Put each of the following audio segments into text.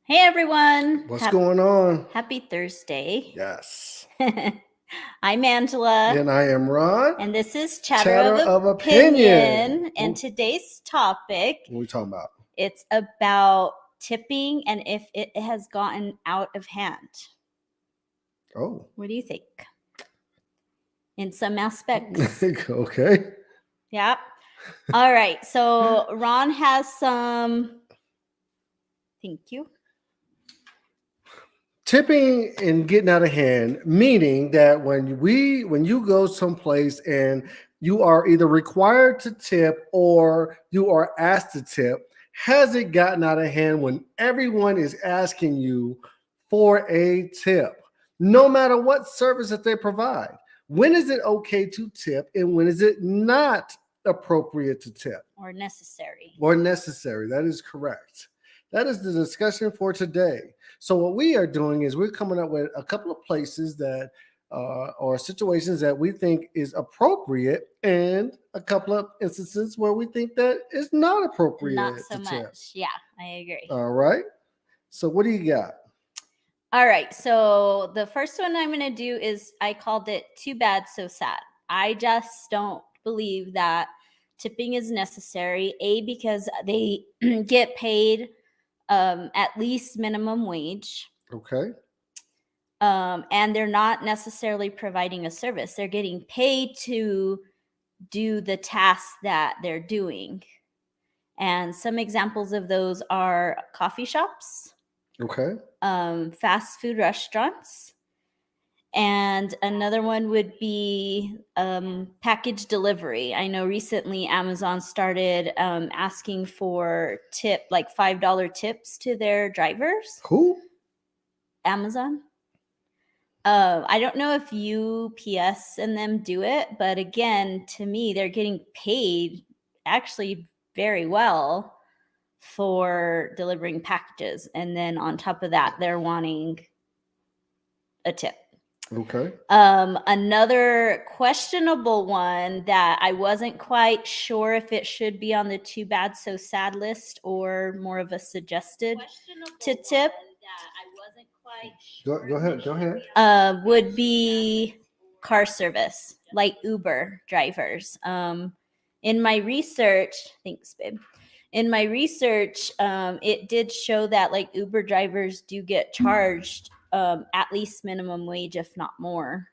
Hey everyone. What's going on? Happy Thursday. Yes. I'm Angela, And I am Ron. and this is Chatter Chatter of of opinion. Opinion. And today's topic, What are we talking about? it's about tipping and if it has gotten out of hand. Oh. What do you think? In some aspects. Okay. Yeah. All right. So Ron has some. Thank you. Tipping and getting out of hand, meaning that when you go someplace and you are either required to tip or you are asked to tip, has it gotten out of hand when everyone is asking you for a tip, no matter what service that they provide? When is it okay to tip and when is it not appropriate to tip Or necessary. or necessary? That is correct. That is the discussion for today. So what we are doing is we're coming up with a couple of places that or situations that we think is appropriate, and a couple of instances where we think that is not appropriate Not so to tip. much. Yeah, I agree. All right. So what do you got? All right. So the first one I'm going to do is I called it Too Bad, So Sad. I just don't believe that tipping is necessary. A, because they get paid at least minimum wage. Okay. And they're not necessarily providing a service. They're getting paid to do the tasks that they're doing. And some examples of those are coffee shops, Okay. fast food restaurants, and another one would be package delivery. I know recently Amazon started asking for like $5 tips to their drivers. Who? Amazon. I don't know if UPS and them do it, but again, to me, they're getting paid actually very well for delivering packages. And then on top of that, they're wanting a tip. Okay. Another questionable one that I wasn't quite sure if it should be on the Too Bad So Sad list or more of a suggested to tip. Go ahead. Would be car service, like Uber drivers. In my research, thanks, babe. In my research, it did show that like Uber drivers do get charged at least minimum wage, if not more,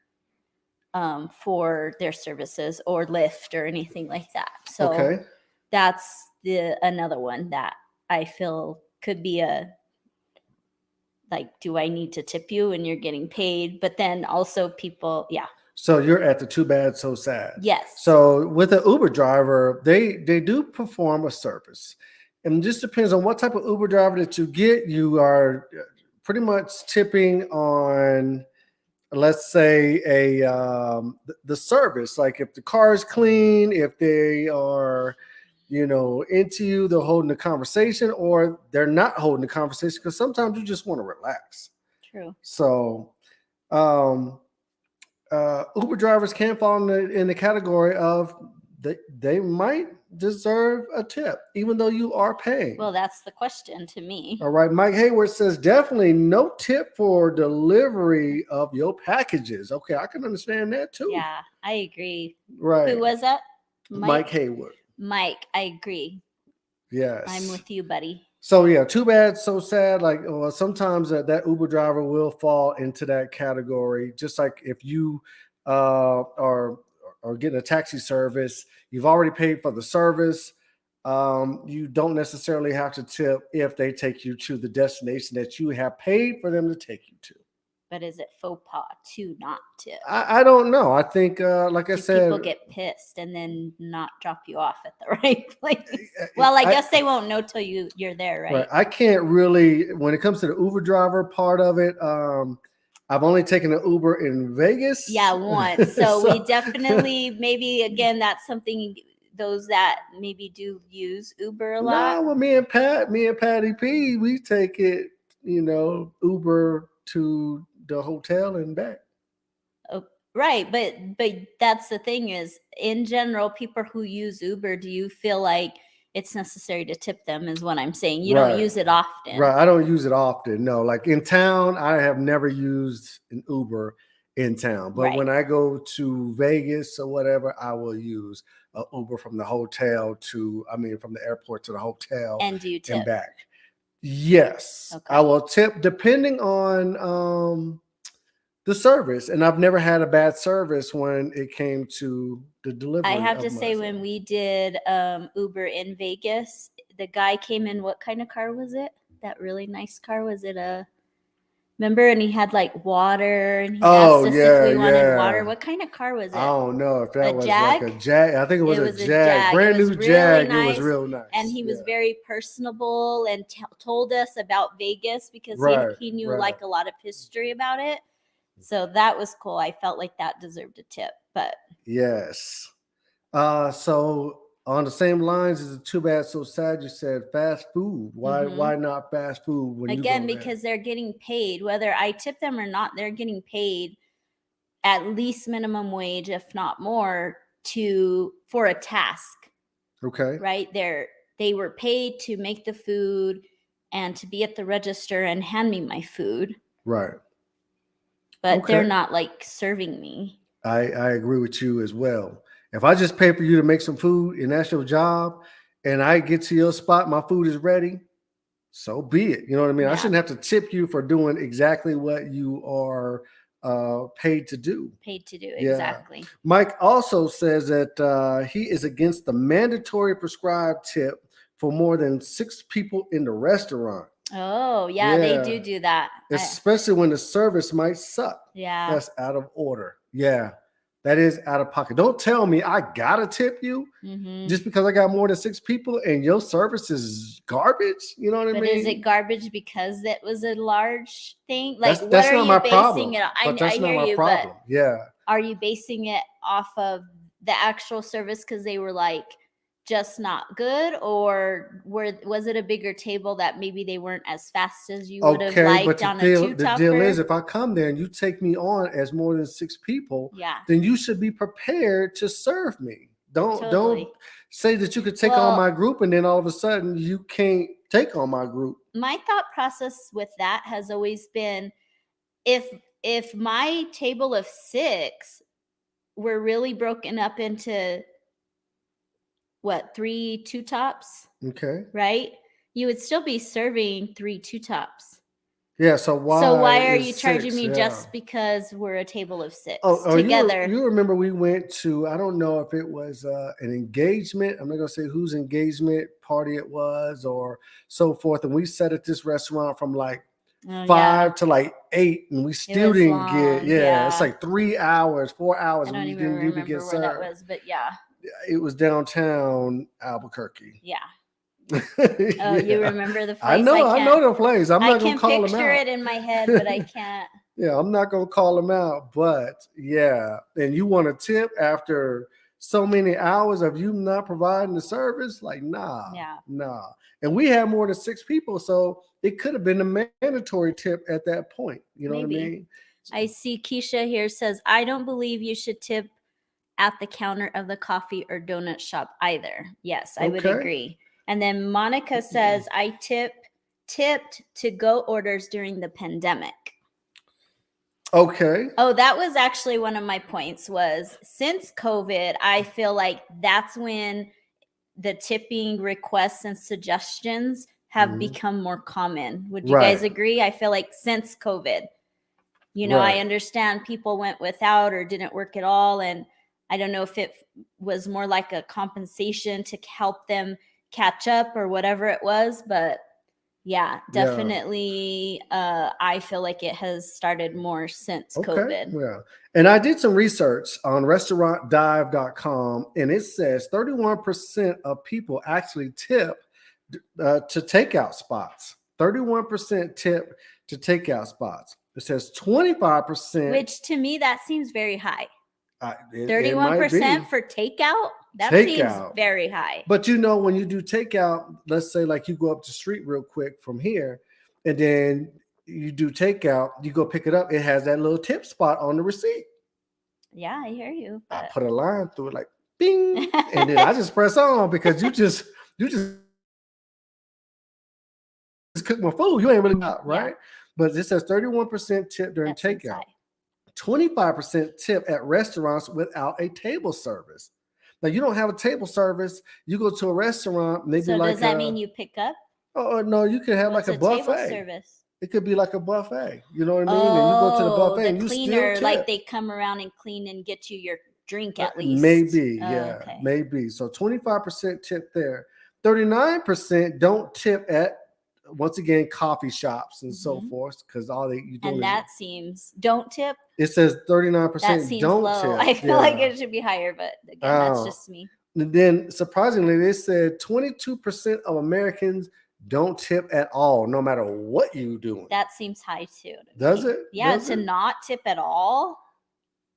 for their services, or Lyft or anything like that. So Okay. that's another one that I feel could be a like, do I need to tip you and you're getting paid? But then also people, yeah. So you're at the too bad, so sad. Yes. So with an Uber driver, they do perform a service, and it just depends on what type of Uber driver that you get. You are pretty much tipping on, let's say, the service. Like if the car is clean, if they are, into you, they're holding the conversation, or they're not holding the conversation because sometimes you just want to relax. True. So. Uber drivers can fall in the category of they might deserve a tip, even though you are paying. Well, that's the question to me. All right. Mike Hayward says definitely no tip for delivery of your packages. Okay, I can understand that too. Yeah, I agree. Right. Who was that? Mike Hayward. Mike, I agree. Yes. I'm with you, buddy. So yeah, too bad, so sad. Like sometimes that Uber driver will fall into that category. Just like if you are getting a taxi service, you've already paid for the service. You don't necessarily have to tip if they take you to the destination that you have paid for them to take you to. But is it faux pas to not tip? I don't know. I think, like I said, people get pissed and then not drop you off at the right place. Well, I guess they won't know till you're there, right? I can't really, when it comes to the Uber driver part of it. I've only taken an Uber in Vegas. Yeah, once. So we definitely, maybe again, that's something those that maybe do use Uber a lot. No, well, me and Patty P, we take it, Uber to the hotel and back. Oh, right, but that's the thing is, in general, people who use Uber, do you feel like it's necessary to tip them is what I'm saying. You don't use it often. Right. I don't use it often. No, like in town, I have never used an Uber in town. But when I go to Vegas or whatever, I will use an Uber from the hotel from the airport to the hotel and do you tip? And back. Yes. Okay. I will tip depending on the service. And I've never had a bad service when it came to the delivery. I have to say, when we did Uber in Vegas, the guy came in, what kind of car was it? That really nice car? Was it remember? And he had like water, and he asked us if we wanted water. What kind of car was it? I don't know if that was Jag? like a Jag. I think it was a Jag. Brand new Jag. Nice. It was real nice. And he was very personable and told us about Vegas because he knew like a lot of history about it. So that was cool. I felt like that deserved a tip. But yes. So on the same lines as the Too Bad So Sad, you said fast food. Why not fast food? Again, because they're getting paid. Whether I tip them or not, they're getting paid at least minimum wage, if not more, for a task. Okay. Right? They were paid to make the food and to be at the register and hand me my food. Right. But they're not like serving me. I agree with you as well. If I just pay for you to make some food and that's your job, and I get to your spot, my food is ready, so be it. You know what I mean? Yeah. I shouldn't have to tip you for doing exactly what you are paid to do. Exactly. Mike also says that he is against the mandatory prescribed tip for more than 6 people in the restaurant. Oh, yeah, they do that. Especially when the service might suck. Yeah. That's out of order. Yeah, that is out of pocket. Don't tell me I gotta tip you just because I got more than 6 people and your service is garbage. You know what I mean? But is it garbage because it was a large thing? Like, that's what are not you my basing problem. it on? I hear not my you, problem. But yeah. Are you basing it off of the actual service because they were like just not good, or was it a bigger table that maybe they weren't as fast as you would have liked on a two-topper? The deal is, if I come there and you take me on as more than 6 people, then you should be prepared to serve me. Don't say that you could take on my group and then all of a sudden you can't take on my group. My thought process with that has always been, if my table of 6 were really broken up into 3 2-tops? Okay. Right? You would still be serving 3 2-tops. Yeah, so why are you charging me just because we're a table of 6 together? You remember we went to, I don't know if it was an engagement. I'm not going to say whose engagement party it was or so forth. And we sat at this restaurant from like 5 to like 8, and we still didn't get, it's like 3 hours, 4 hours. I don't even remember where served. That was, but yeah. It was downtown Albuquerque. Yeah. You remember the place? I know the place. I'm not going to call them out. I can picture it in my head, but I can't. Yeah, I'm not going to call them out. But yeah, and you want a tip after so many hours of you not providing the service? Like, nah. And we had more than 6 people, so it could have been a mandatory tip at that point. You know what I mean? I see Keisha here says, I don't believe you should tip at the counter of the coffee or donut shop either. Yes, I would agree. And then Monica says, I tipped to go orders during the pandemic. Okay. Oh, that was actually one of my points was, since COVID, I feel like that's when the tipping requests and suggestions have become more common. Would you guys agree? I feel like since COVID, I understand people went without or didn't work at all. And I don't know if it was more like a compensation to help them catch up or whatever it was, but definitely I feel like it has started more since COVID. Yeah. And I did some research on restaurantdive.com, and it says 31% of people actually tip to takeout spots. 31% tip to takeout spots. It says 25%. Which to me, that seems very high. 31% for takeout? That seems very high. But when you do takeout, let's say like you go up the street real quick from here, and then you do takeout, you go pick it up, it has that little tip spot on the receipt. Yeah, I hear you. I put a line through it like bing, and then I just press on because you You just cook my food. You ain't really not, right? Yeah. But it says 31% tip during That seems takeout, high. 25% tip at restaurants without a table service. Now you don't have a table service. You go to a restaurant, maybe So like does that mean you pick up? oh no, you can have What's like a a table buffet. service? It could be like a buffet. You know what I mean? And you go to the Oh, buffet the and you still cleaner, like tip. they come around and clean and get you your drink at least. Maybe, Oh, yeah, okay. maybe. So 25% tip there. 39% don't tip at, once again, coffee shops and so Mhm. forth, because all they you doing And is that seems don't tip. it says That 39% seems don't low. tip. I feel like Yeah. it should be higher, but again, that's Oh. just me. And then surprisingly, they said 22% of Americans don't tip at all, no matter what you doing. That seems high too. to Does me. it? Yeah, Does to it? not tip at all.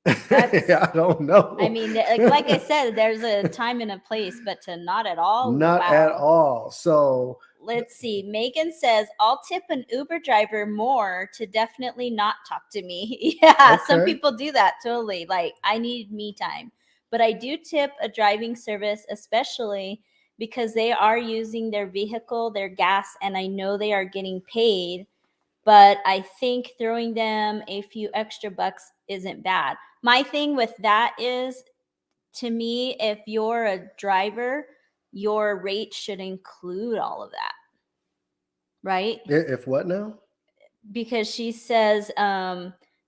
That's. I don't know. I mean, like I said, there's a time and a place, but to not at all. Not wow. at all. So Let's see. Megan says, I'll tip an Uber driver more to definitely not talk to me. Yeah, some Okay. people do that totally. Like, I need me time. But I do tip a driving service, especially because they are using their vehicle, their gas, and I know they are getting paid. But I think throwing them a few extra bucks isn't bad. My thing with that is, to me, if you're a driver, your rate should include all of that. Right? if what now? Because she says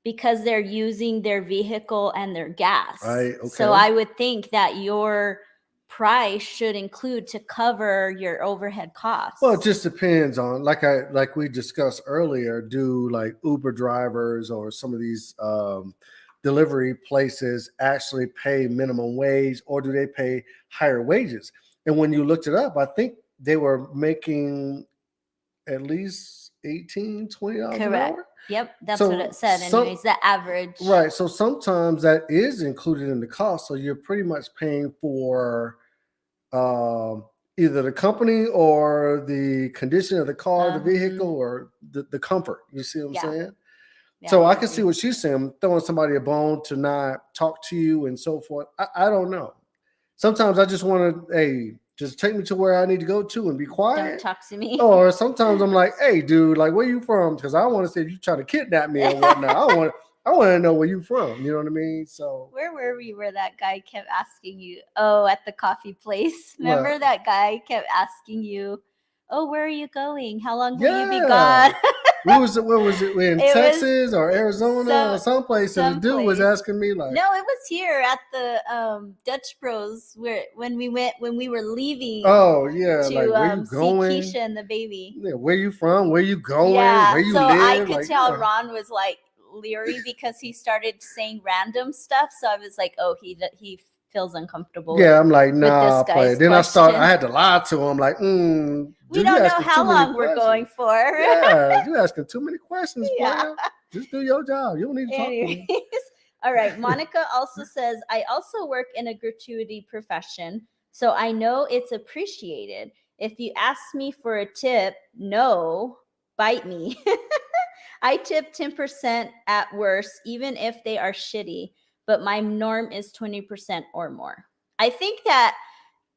because they're using their vehicle and their gas. Right. So Okay. I would think that your price should include to cover your overhead costs. Well, it just depends on like we discussed earlier. Do like Uber drivers or some of these delivery places actually pay minimum wage, or do they pay higher wages? And when you looked it up, I think they were making at least $18, $20 an Correct. hour. Yep, that's So what it said. some- Anyways, the average. Right. So sometimes that is included in the cost. So you're pretty much paying for either the company or the condition of the car, the vehicle, or the comfort. You see what I'm Yeah. saying? Yeah, So I agree. can see what she's saying, throwing somebody a bone to not talk to you and so forth. I don't know. Sometimes I just want to, hey, just take me to where I need to go to and be Don't quiet. talk to me. Or sometimes I'm like, hey, dude, like, where you from? Because I want to see if you try to kidnap me or whatnot. I want to know where you from. You know what I mean? So Where were we where that guy kept asking you? Oh, at the coffee place. Remember What? that guy kept asking you, oh, where are you going? How long will you be Yeah. gone? Where was it? In It was Texas or Arizona or someplace? And the dude was someplace. asking me like, No, it was here at the Dutch Bros where when we were leaving oh yeah, to like where you see going? Keisha and the baby. Yeah, where you from? Where you going? Yeah, Where you so live? I could Like, tell yeah. Ron was like leery because he started saying random stuff. So I was like, oh, he feels uncomfortable. Yeah, I'm like, nah, this play. guy's Then question. I had to lie to him, like, We dude, you don't know asking how too many long we're questions. going for. Yeah, you asking too many questions, Yeah. player. Just do your job. You don't need to talk to Anyways, me. all right. Monica also says, I also work in a gratuity profession, so I know it's appreciated. If you ask me for a tip, no, bite me. I tip 10% at worst, even if they are shitty, but my norm is 20% or more. I think that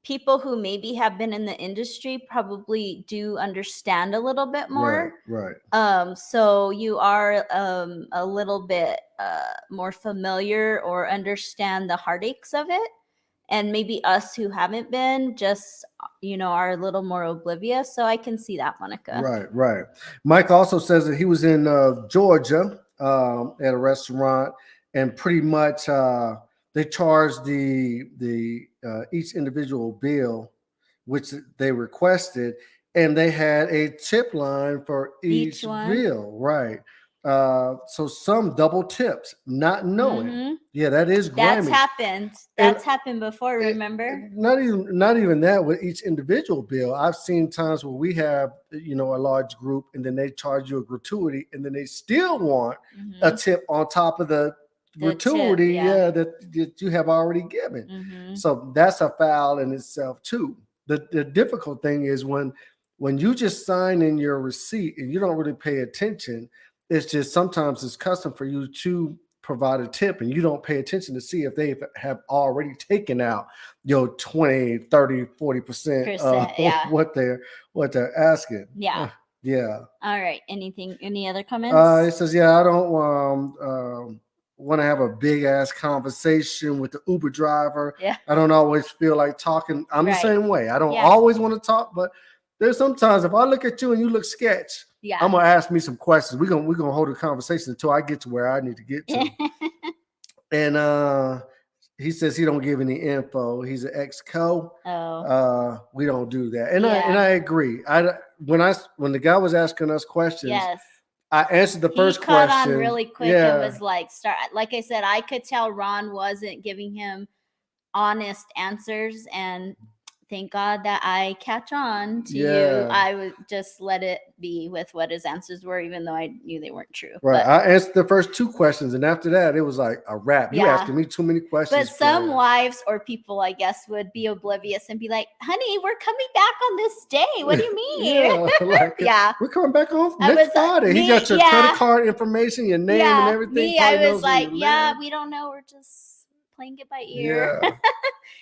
people who maybe have been in the industry probably do understand a little bit more. Right. So you are a little bit more familiar or understand the heartaches of it. And maybe us who haven't been just, are a little more oblivious. So I can see that, Monica. Right. Mike also says that he was in Georgia at a restaurant, and pretty much they charged the each individual bill, which they requested, and they had a tip line for each one? bill. Right. So some double tips, not knowing. Mhm. Yeah, that is That's grimy. happened. And- That's happened before, remember? Not even that with each individual bill. I've seen times where we have a large group, and then they charge you a gratuity, and then they still want a tip on top of the gratuity, that you have already given. Mhm. So that's a foul in itself too. The difficult thing is when you just sign in your receipt and you don't really pay attention. It's just sometimes it's custom for you to provide a tip and you don't pay attention to see if they have already taken out your 20, 30, 40% of yeah. what they're asking. Yeah. Yeah. All right. Any other comments? It says, yeah, I don't want to have a big ass conversation with the Uber driver. Yeah. I don't always feel like talking. I'm the Right. same way. I don't Yeah. always want to talk, but there's sometimes if I look at you and you look sketch, Yeah. I'm gonna ask me some questions. We're gonna hold a conversation until I get to where I need to get to. And he says he don't give any info. He's an ex-co. Oh. We don't do that. And Yeah. I agree. When the guy was asking us questions, Yes. I answered the first he caught question on really quick and was like, like I said, I could tell Ron wasn't giving him honest answers, and thank God that I catch on to you. I would just let it be with what his answers were, even though I knew they weren't true. Right. But I answered the first two questions, and after that, it was like a wrap. You asking me too many questions. But some wives or people, I guess, would be oblivious and be like, honey, we're coming back on this day. What do you mean? Yeah. We're coming back on next Friday. He got your credit card information, your name and everything. I was like, we don't know. We're just playing it by ear. Yeah.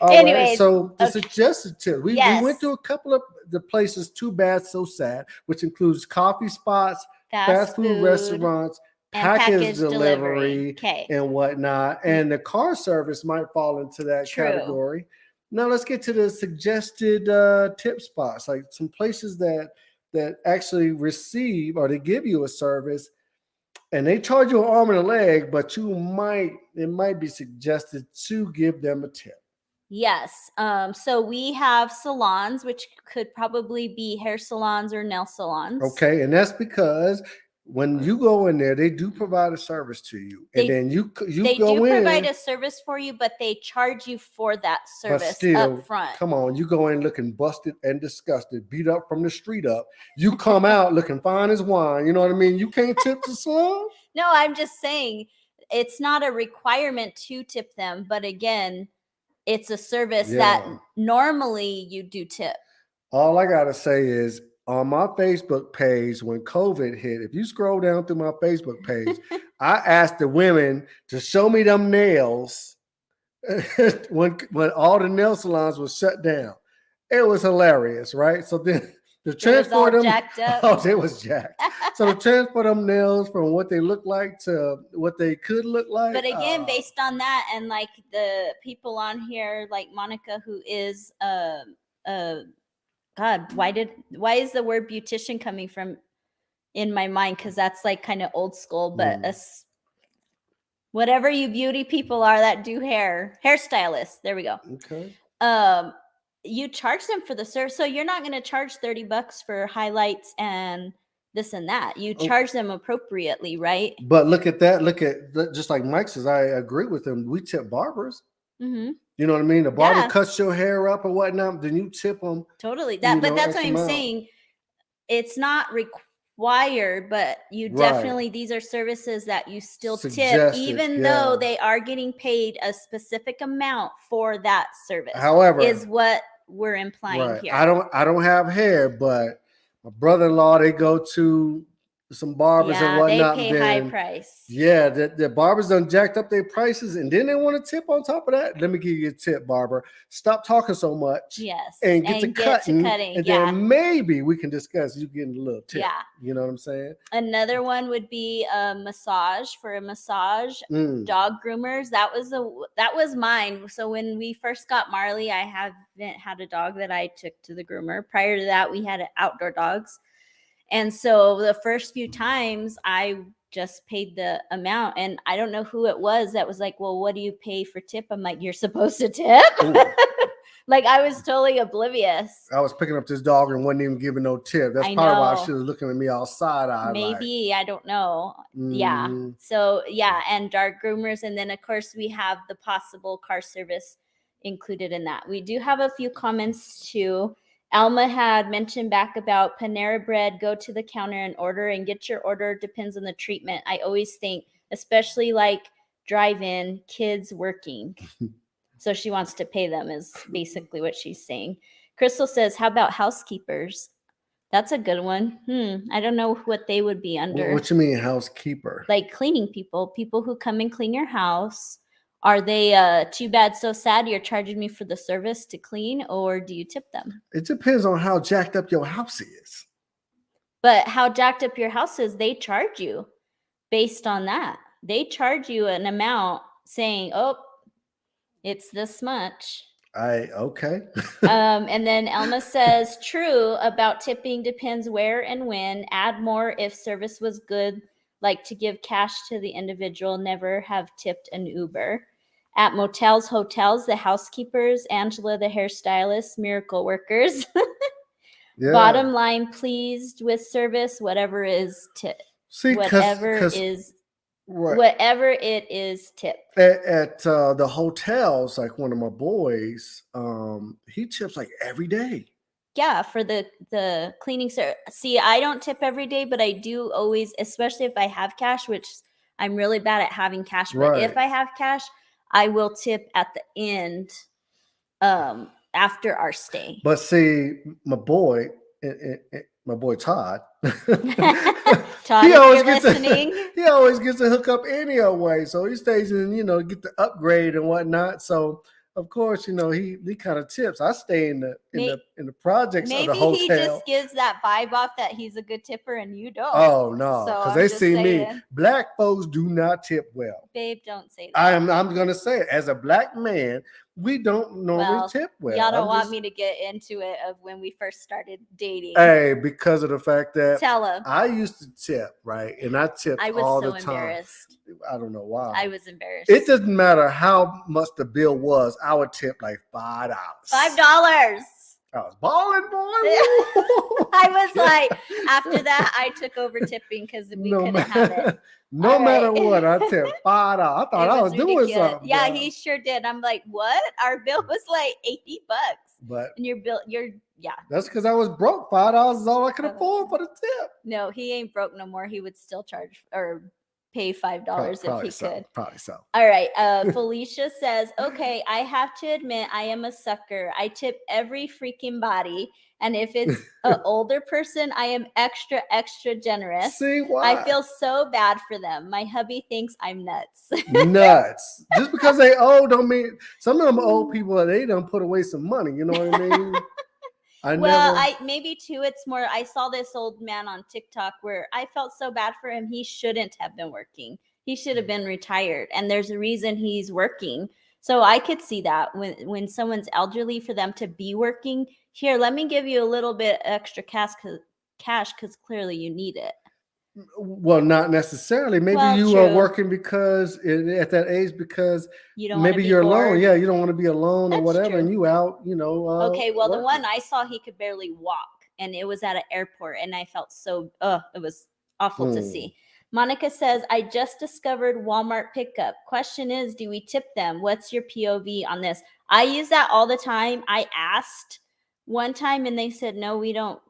Anyways, right, so the suggested tip. We went to a couple of the places, Too Bad So Sad, which includes coffee spots, fast food restaurants, package delivery, and whatnot. And the car service might fall into that category. Now let's get to the suggested tip spots, like some places that actually receive or they give you a service and they charge you an arm and a leg, but it might be suggested to give them a tip. Yes. So we have salons, which could probably be hair salons or nail salons. Okay. And that's because when you go in there, they do provide a service to you. And then you they go do in, provide a service for you, but they charge you for that service up front. Come on, you go in looking busted and disgusted, beat up from the street up. You come out looking fine as wine. You know what I mean? You can't tip the salon? No, I'm just saying it's not a requirement to tip them. But again, it's a service that normally you do tip. All I got to say is on my Facebook page, when COVID hit, if you scroll down through my Facebook page, I asked the women to show me them nails when all the nail salons were shut down. It was hilarious, right? So then the transport them, jacked up. Oh, they was jacked. So to transport them nails from what they look like to what they could look like. But again, based on that, and like the people on here, like Monica, who is God, why is the word beautician coming from in my mind? Because that's like kind of old school, but whatever you beauty people are that do hairstylists. There we go. Okay. You charge them for the service, so you're not going to charge $30 for highlights and this and that. You charge them appropriately, right? But look at that. Just like Mike says, I agree with him. We tip barbers. Mm-hmm. You know what I mean? The barber cuts your hair up or whatnot, then you tip them. Totally. But that's what I'm saying. It's not required, but you definitely, these are services that you still tip, even though they are getting paid a specific amount for that service. However, is what we're implying here. I don't have hair, but my brother-in-law, they go to some barbers and whatnot. They pay high price. Yeah, the barbers done jacked up their prices, and then they want to tip on top of that. Let me give you a tip, barber. Stop talking so much. Yes, and get to cutting, and then maybe we can discuss you getting a little tip. Yeah, you know what I'm saying. Another one would be a massage. For a massage, dog groomers. That was mine. So when we first got Marley, I haven't had a dog that I took to the groomer. Prior to that, we had outdoor dogs. And so the first few times I just paid the amount, and I don't know who it was that was like, well, what do you pay for tip? I'm like, you're supposed to tip. Like I was totally oblivious. I was picking up this dog and wasn't even giving no tip. That's probably why she was looking at me all side-eyed. Maybe, I don't know. Yeah. So and dog groomers. And then of course we have the possible car service included in that. We do have a few comments too. Alma had mentioned back about Panera Bread, go to the counter and order and get your order. Depends on the treatment. I always think, especially like drive-in, kids working. So she wants to pay them is basically what she's saying. Crystal says, how about housekeepers? That's a good one. I don't know what they would be under. What you mean, housekeeper? Like cleaning people who come and clean your house. Are they too bad, so sad, you're charging me for the service to clean, or do you tip them? It depends on how jacked up your house is. But how jacked up your house is, they charge you based on that. They charge you an amount saying, oh, it's this much. Okay. And then Elma says, true about tipping, depends where and when. Add more if service was good, like to give cash to the individual, never have tipped an Uber. At motels, hotels, the housekeepers, Angela, the hairstylist, miracle workers. Yeah. Bottom line, pleased with service, whatever is tip. See, Whatever it is tip. At the hotels, like one of my boys, he tips like every day. Yeah, for the cleaning service. See, I don't tip every day, but I do always, especially if I have cash, which I'm really bad at having cash. But Right. if I have cash, I will tip at the end, after our stay. But see, my boy Todd, Todd, he if always you're gets listening. he always gets to hook up any other way. So he stays in, get the upgrade and whatnot. So of course, he kind of tips. I stay in the projects of the hotel. Maybe he just gives that vibe off that he's a good tipper and you don't. Oh no, So because I'm they just see me. saying. Black folks do not tip well. Babe, don't say that. I'm gonna say it. As a black man, we don't normally tip well. Y'all don't want me to get into it of when we first started dating. Hey, because of the fact that Tell him. I used to tip, right? And I tipped all the time. I was so embarrassed. I don't know why. I was embarrassed. It doesn't matter how much the bill was. I would tip like $5. $5. I was balling, boy. I was like, after that, I took over tipping because we couldn't have it. No All matter right. what, I tipped $5. I thought I was doing ridiculous. something. Yeah, bro. he sure did. I'm like, what? Our bill was like $80. But and your bill, yeah. That's because I was broke. $5 is all I could afford for the tip. No, he ain't broke no more. He would still charge or pay $5 if he could. Probably so. All right. Felicia says, okay, I have to admit I am a sucker. I tip every freaking body. And if it's an older person, I am extra, extra generous. See why? I feel so bad for them. My hubby thinks I'm nuts. Nuts. Just because they old don't mean some of them old people, they done put away some money. You know what I mean? Maybe too, it's more, I saw this old man on TikTok where I felt so bad for him. He shouldn't have been working. He should have been retired. And there's a reason he's working. So I could see that when someone's elderly, for them to be working. Here, let me give you a little bit extra cash because clearly you need it. Well, not necessarily. Maybe you true. are working because at that age, because you don't maybe you're bored. alone. Yeah, you don't want to be alone. That's or whatever, true. And you out. Okay, well, working. The one I saw, he could barely walk, and it was at an airport, and I felt so. It was awful to see. Monica says, I just discovered Walmart pickup. Question is, do we tip them? What's your POV on this? I use that all the time. I asked one time, and they said, no, we don't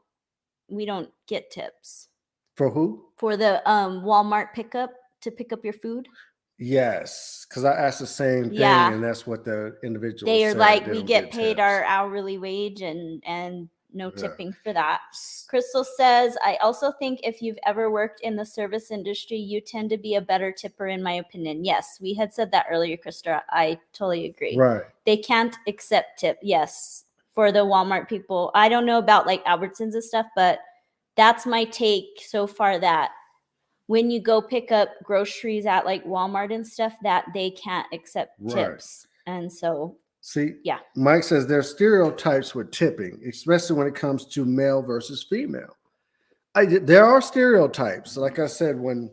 get tips. For who? For the Walmart pickup, to pick up your food. Yes, because I asked the same thing, and that's what the individual they are said. like, we get paid tips. Our hourly wage and no tipping for that. Crystal says, I also think if you've ever worked in the service industry, you tend to be a better tipper, in my opinion. Yes, we had said that earlier, Krista. I totally agree. Right. They can't accept tip. Yes, for the Walmart people. I don't know about like Albertsons and stuff, but that's my take so far, that when you go pick up groceries at like Walmart and stuff, that they can't accept tips. And so, see, yeah. Mike says there's stereotypes with tipping, especially when it comes to male versus female. There are stereotypes. Like I said, when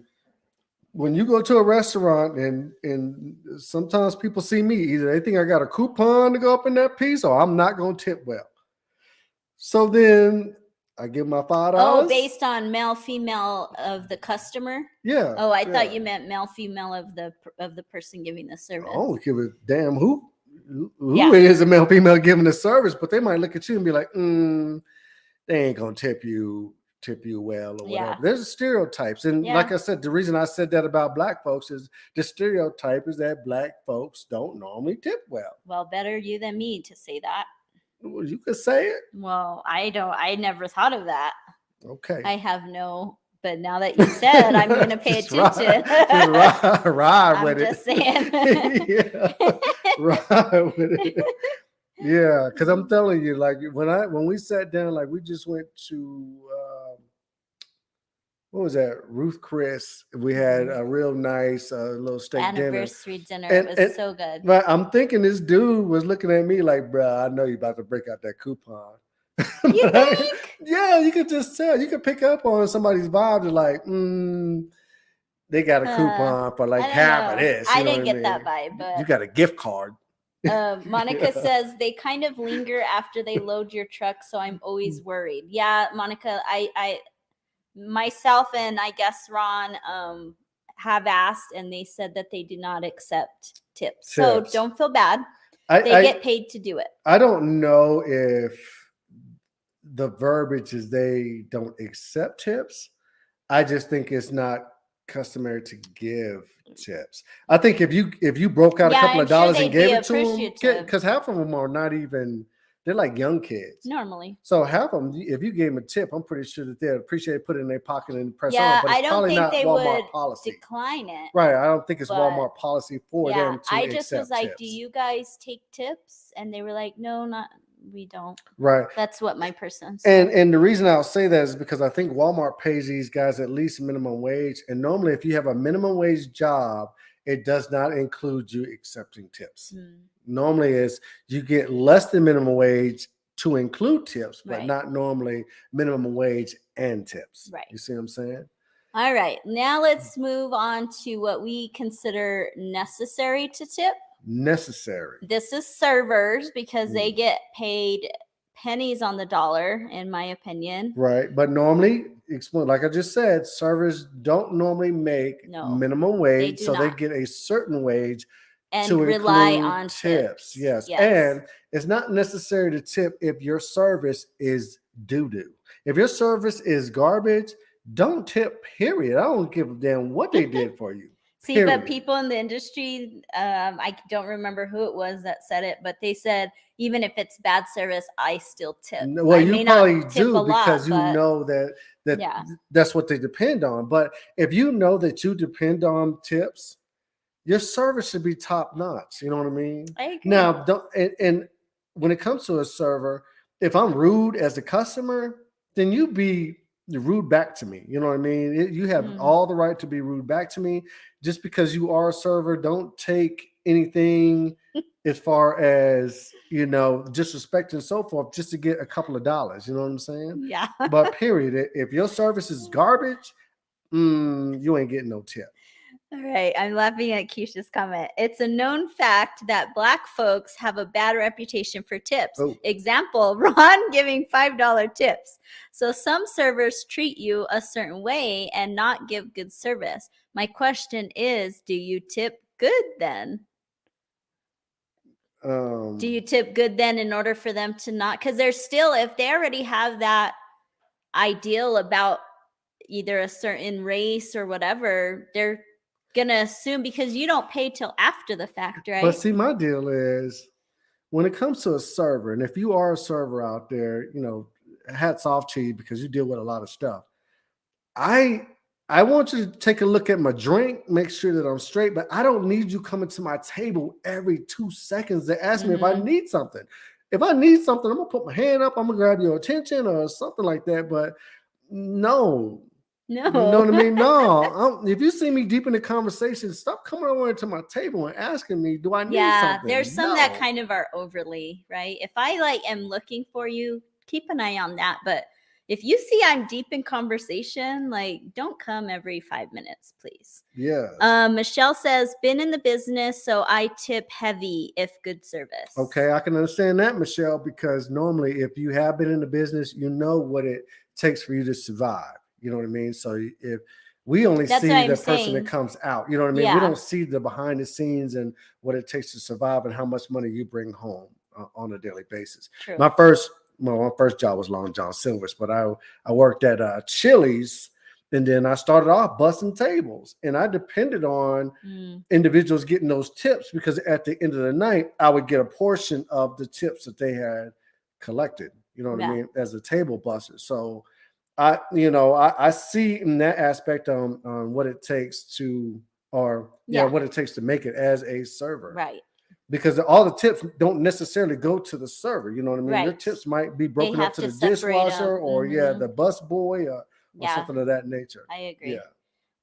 you go to a restaurant and sometimes people see me, either they think I got a coupon to go up in that piece, or I'm not going to tip well. So then I give my $5. Oh, based on male, female of the customer? Yeah. Oh, I thought you meant male, female of the person giving the service. I don't give a damn who it is, a male, female giving the service, but they might look at you and be like, they ain't gonna tip you well or whatever. Yeah. There's stereotypes. And like I said, the reason I said that about black folks is the stereotype is that black folks don't normally tip well. Well, better you than me to say that. Well, you could say it. Well, I never thought of that. Okay. I have no, but now that you said, I'm going to pay Just attention. ride I'm with just it. saying. Yeah, ride with it. Yeah, because I'm telling you, like when we sat down, like we just went to what was that? Ruth Chris. We had a real nice little steak dinner. Anniversary dinner. It was so good. But I'm thinking this dude was looking at me like, bruh, I know you about to break out that coupon. You think? Yeah, you could just tell. You could pick up on somebody's vibe. They're like, they got a coupon for like I don't half of know. this. I You know didn't what get that vibe, You but got a gift card. Monica Yeah. says they kind of linger after they load your truck, so I'm always worried. Yeah, Monica, I myself and I guess Ron have asked, and they said that they do not accept tips. So Tips. don't feel bad. I Get paid to do it. I don't know if the verbiage is they don't accept tips. I just think it's not customary to give tips. I think if you broke out a couple of dollars and gave it to them, because half of them are not even, they're like young kids normally. So half of them, if you gave them a tip, I'm pretty sure that they'd appreciate it, put it in their pocket and press Yeah, on. But it's I don't probably think not they Walmart would policy. decline it. Right. I don't think it's but Walmart policy for them to I just accept was like, tips. do you guys take tips? And they were like, no, we don't. Right. That's what my person said. And the reason I'll say that is because I think Walmart pays these guys at least minimum wage. And normally if you have a minimum wage job, it does not include you accepting tips. Normally is you get less than minimum wage to include tips, but not normally minimum wage and tips. Right. You see what I'm saying? All right. Now let's move on to what we consider necessary to tip. Necessary. This is servers because they get paid pennies on the dollar, in my opinion. Right. But normally, like I just said, servers don't normally make minimum wage. So they get a certain wage and to rely on tips. Yes. And it's not necessary to tip if your service is doo-doo. If your service is garbage, don't tip, period. I don't give a damn what they did for you. See, but people in the industry, I don't remember who it was that said it, but they said, even if it's bad service, I still tip. Well, you probably do because you know that's what they depend on. But if you know that you depend on tips, your service should be top notch. You know what I mean? I agree. Now, and when it comes to a server, if I'm rude as a customer, then you be rude back to me. You know what I mean? You have all the right to be rude back to me. Just because you are a server, don't take anything as far as, disrespect and so forth just to get a couple of dollars. You know what I'm saying? Yeah. But period, if your service is garbage, you ain't getting no tip. All right. I'm laughing at Keisha's comment. It's a known fact that Black folks have a bad reputation for tips. Example, Ron giving $5 tips. So some servers treat you a certain way and not give good service. My question is, do you tip good then? Do you tip good then in order for them to not? Because they're still, if they already have that ideal about either a certain race or whatever, they're gonna assume because you don't pay till after the fact, right? But see, my deal is when it comes to a server, and if you are a server out there, hats off to you because you deal with a lot of stuff. I want you to take a look at my drink, make sure that I'm straight, but I don't need you coming to my table every 2 seconds to ask me if I need something. If I need something, I'm gonna put my hand up, I'm gonna grab your attention or something like that. But no. You know what I mean? No. If you see me deep in the conversation, stop coming over to my table and asking me, do I need something? There's some that kind of are overly, right? If I am looking for you, keep an eye on that. But if you see I'm deep in conversation, don't come every 5 minutes, please. Yeah. Michelle says, been in the business, so I tip heavy if good service. Okay, I can understand that, Michelle, because normally if you have been in the business, you know what it takes for you to survive. You know what I mean? So if we only see the person that comes out, you know what I mean? We don't see the behind the scenes and what it takes to survive and how much money you bring home on a daily basis. True. My first job was Long John Silver's, but I worked at Chili's, and then I started off busting tables, and I depended on individuals getting those tips because at the end of the night, I would get a portion of the tips that they had collected, you know what I mean, as a table buster. So I see in that aspect on what it takes to, or Yeah. what it takes to make it as a server. Right. Because all the tips don't necessarily go to the server. You know what I mean? Your Right. tips might be broken have up to to the separate 'em. dishwasher or the bus boy or Yeah. something of that nature. I agree. Yeah.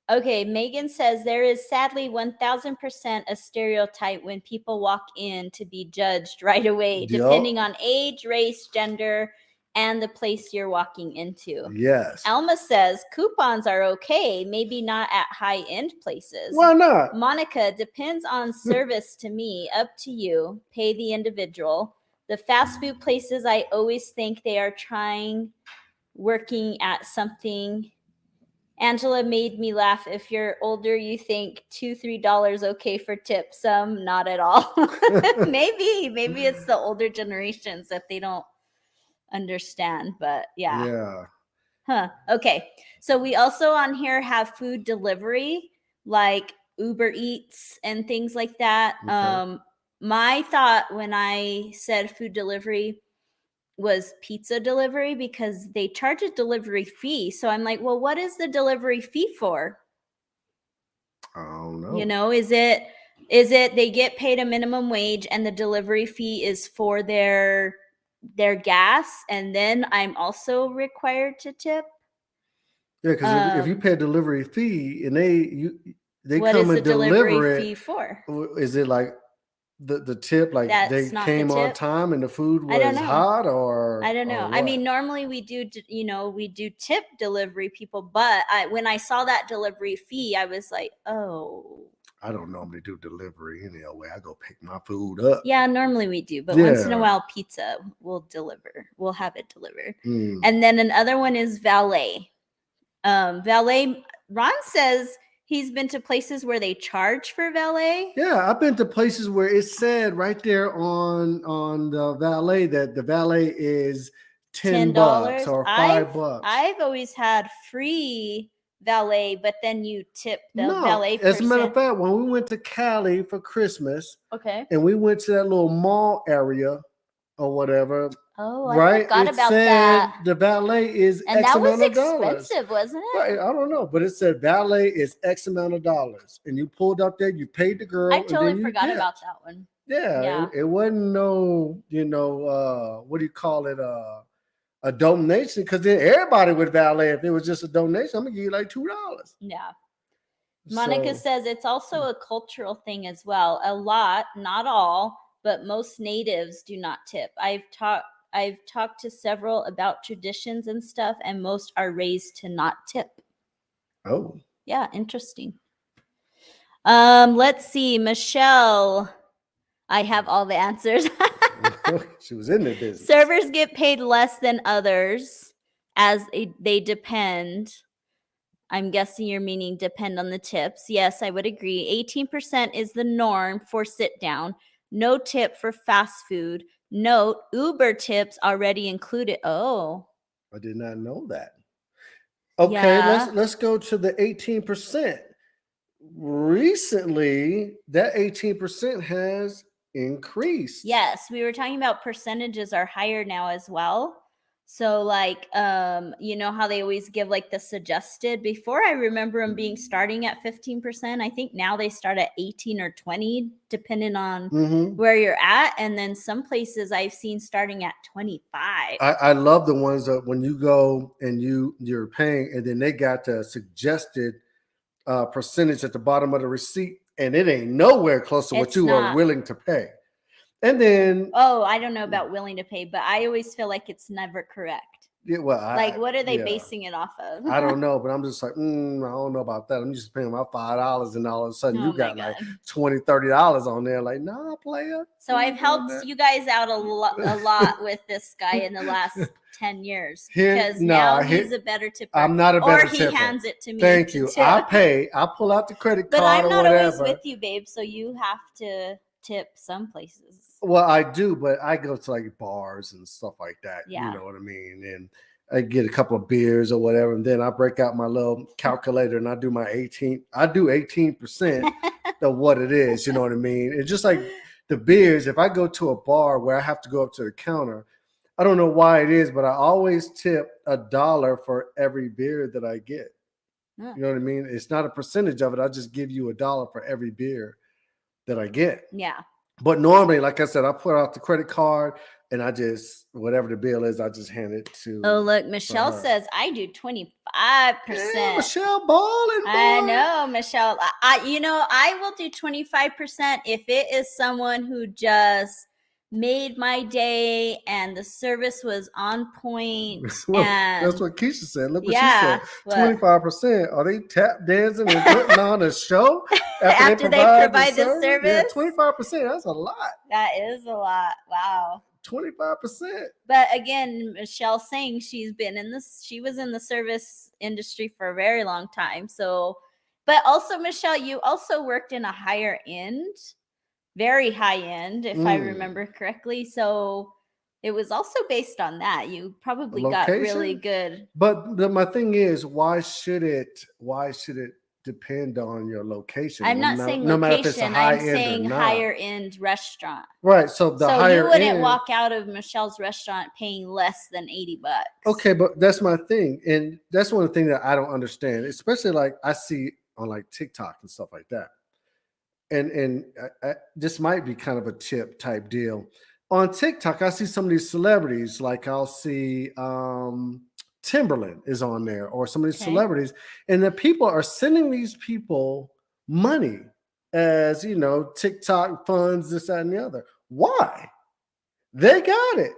Okay, Megan says there is sadly 1000% a stereotype when people walk in to be judged right away, Yup. depending on age, race, gender, and the place you're walking into. Yes. Alma says coupons are okay, maybe not at high-end places. Why not? Monica, depends on service to me, up to you, pay the individual. The fast food places, I always think they are working at something. Angela made me laugh. If you're older, you think $2-3 okay for tips. Some not at all. maybe it's the older generations that they don't understand. But yeah. Okay. So we also on here have food delivery, like Uber Eats and things like that. Okay. My thought when I said food delivery was pizza delivery because they charge a delivery fee. So I'm like, well, what is the delivery fee for? I don't know. Is it they get paid a minimum wage and the delivery fee is for their gas, and then I'm also required to tip? Yeah, because if you pay a delivery fee and they what come is and the delivery deliver fee it, for? is it like the tip, like That's they not the came on tip? time and the food I don't was know. hot, or I don't know. or I mean, what? normally we do tip delivery people, but when I saw that delivery fee, I was like, oh. I don't normally do delivery anyway. I go pick my food up. Yeah, normally we do, but once in a Yeah. while, pizza we'll deliver. We'll have it delivered. Mm. And then another one is valet. Valet. Ron says he's been to places where they charge for valet. Yeah, I've been to places where it said right there on the valet that the valet is $10 or $5. I've always had free valet, but then you tip the valet person. As a matter of fact, when we went to Cali for Christmas, okay, and we went to that little mall area or whatever. Oh, I right? forgot It about said that. the valet is And X that was amount of dollars. expensive, wasn't it? Right, I don't know, but it said valet is X amount of dollars, and you pulled up there, you paid the girl. I totally and then forgot you about that one. Yeah. It wasn't no, what do you call it? A donation, because then everybody would valet. If it was just a donation, I'm gonna give you like $2. Yeah. Monica says it's also a cultural thing as well. A lot, not all, but most natives do not tip. I've talked to several about traditions and stuff, and most are raised to not tip. Oh. Yeah, interesting. Let's see, Michelle. I have all the answers. She was in the business. Servers get paid less than others as they depend. I'm guessing you're meaning depend on the tips. Yes, I would agree. 18% is the norm for sit down. No tip for fast food. Note, Uber tips already included. Oh. I did not know that. Okay, Yeah. let's go to the 18%. Recently, that 18% has increased. Yes, we were talking about percentages are higher now as well. So like you know how they always give like the suggested. Before, I remember them being starting at 15%. I think now they start at 18 or 20 depending on where you're at, and then some places I've seen starting at 25. I love the ones that when you go and you're paying and then they got the suggested percentage at the bottom of the receipt, and it ain't nowhere close to what you are willing to pay. And then, I don't know about willing to pay, but I always feel like it's never correct. Yeah, well, like what are they basing it off of? I don't know, but I'm just like, I don't know about that. I'm just paying my $5, and all of a sudden you got like $20-$30 on there. Like, nah, player. So I've helped you guys out a lot with this guy in the last 10 years because now he's a better tipper. I'm not a better tipper. Or he hands it to me. Thank you. I pull out the credit card, but I'm not or whatever. always with you, babe. So you have to tip some places. Well, I do, but I go to like bars and stuff like that. Yeah. You know what I mean? And I get a couple of beers or whatever, and then I break out my little calculator and I do my 18. I do 18% of what it is. You know what I mean? It's just like the beers. If I go to a bar where I have to go up to the counter, I don't know why it is, but I always tip $1 for every beer that I get. Yeah. You know what I mean? It's not a percentage of it. I just give you $1 for every beer that I get. Yeah. But normally, like I said, I put out the credit card and I just, whatever the bill is, I just hand it to. Oh, look, Michelle her. says I do 25%. Yeah, Michelle balling, boy. I know, Michelle. I will do 25% if it is someone who just made my day and the service was on point. Look, And that's what Keisha said. Look what yeah, she said. 25%. Are they tap dancing and putting on a show after they provide the service? Yeah, 25%. That's a lot. That is a lot. Wow. 25%. But again, Michelle saying she was in the service industry for a very long time. So, but also, Michelle, you also worked in a higher end, very high end, if I remember correctly. So it was also based on that. You probably got really good. But my thing is, why should it depend on your location? I'm not saying no location. matter if it's a high I'm saying higher end restaurant. Right. So you wouldn't walk out of Michelle's restaurant paying less than $80. Okay, but that's my thing, and that's one of the things that I don't understand, especially like I see on like TikTok and stuff like that. And this might be kind of a tip type deal. On TikTok, I see some of these celebrities, like I'll see Timberland is on there, or some of these celebrities, and the people are sending these people money as, TikTok funds, this, that, and the other. Why? They got it.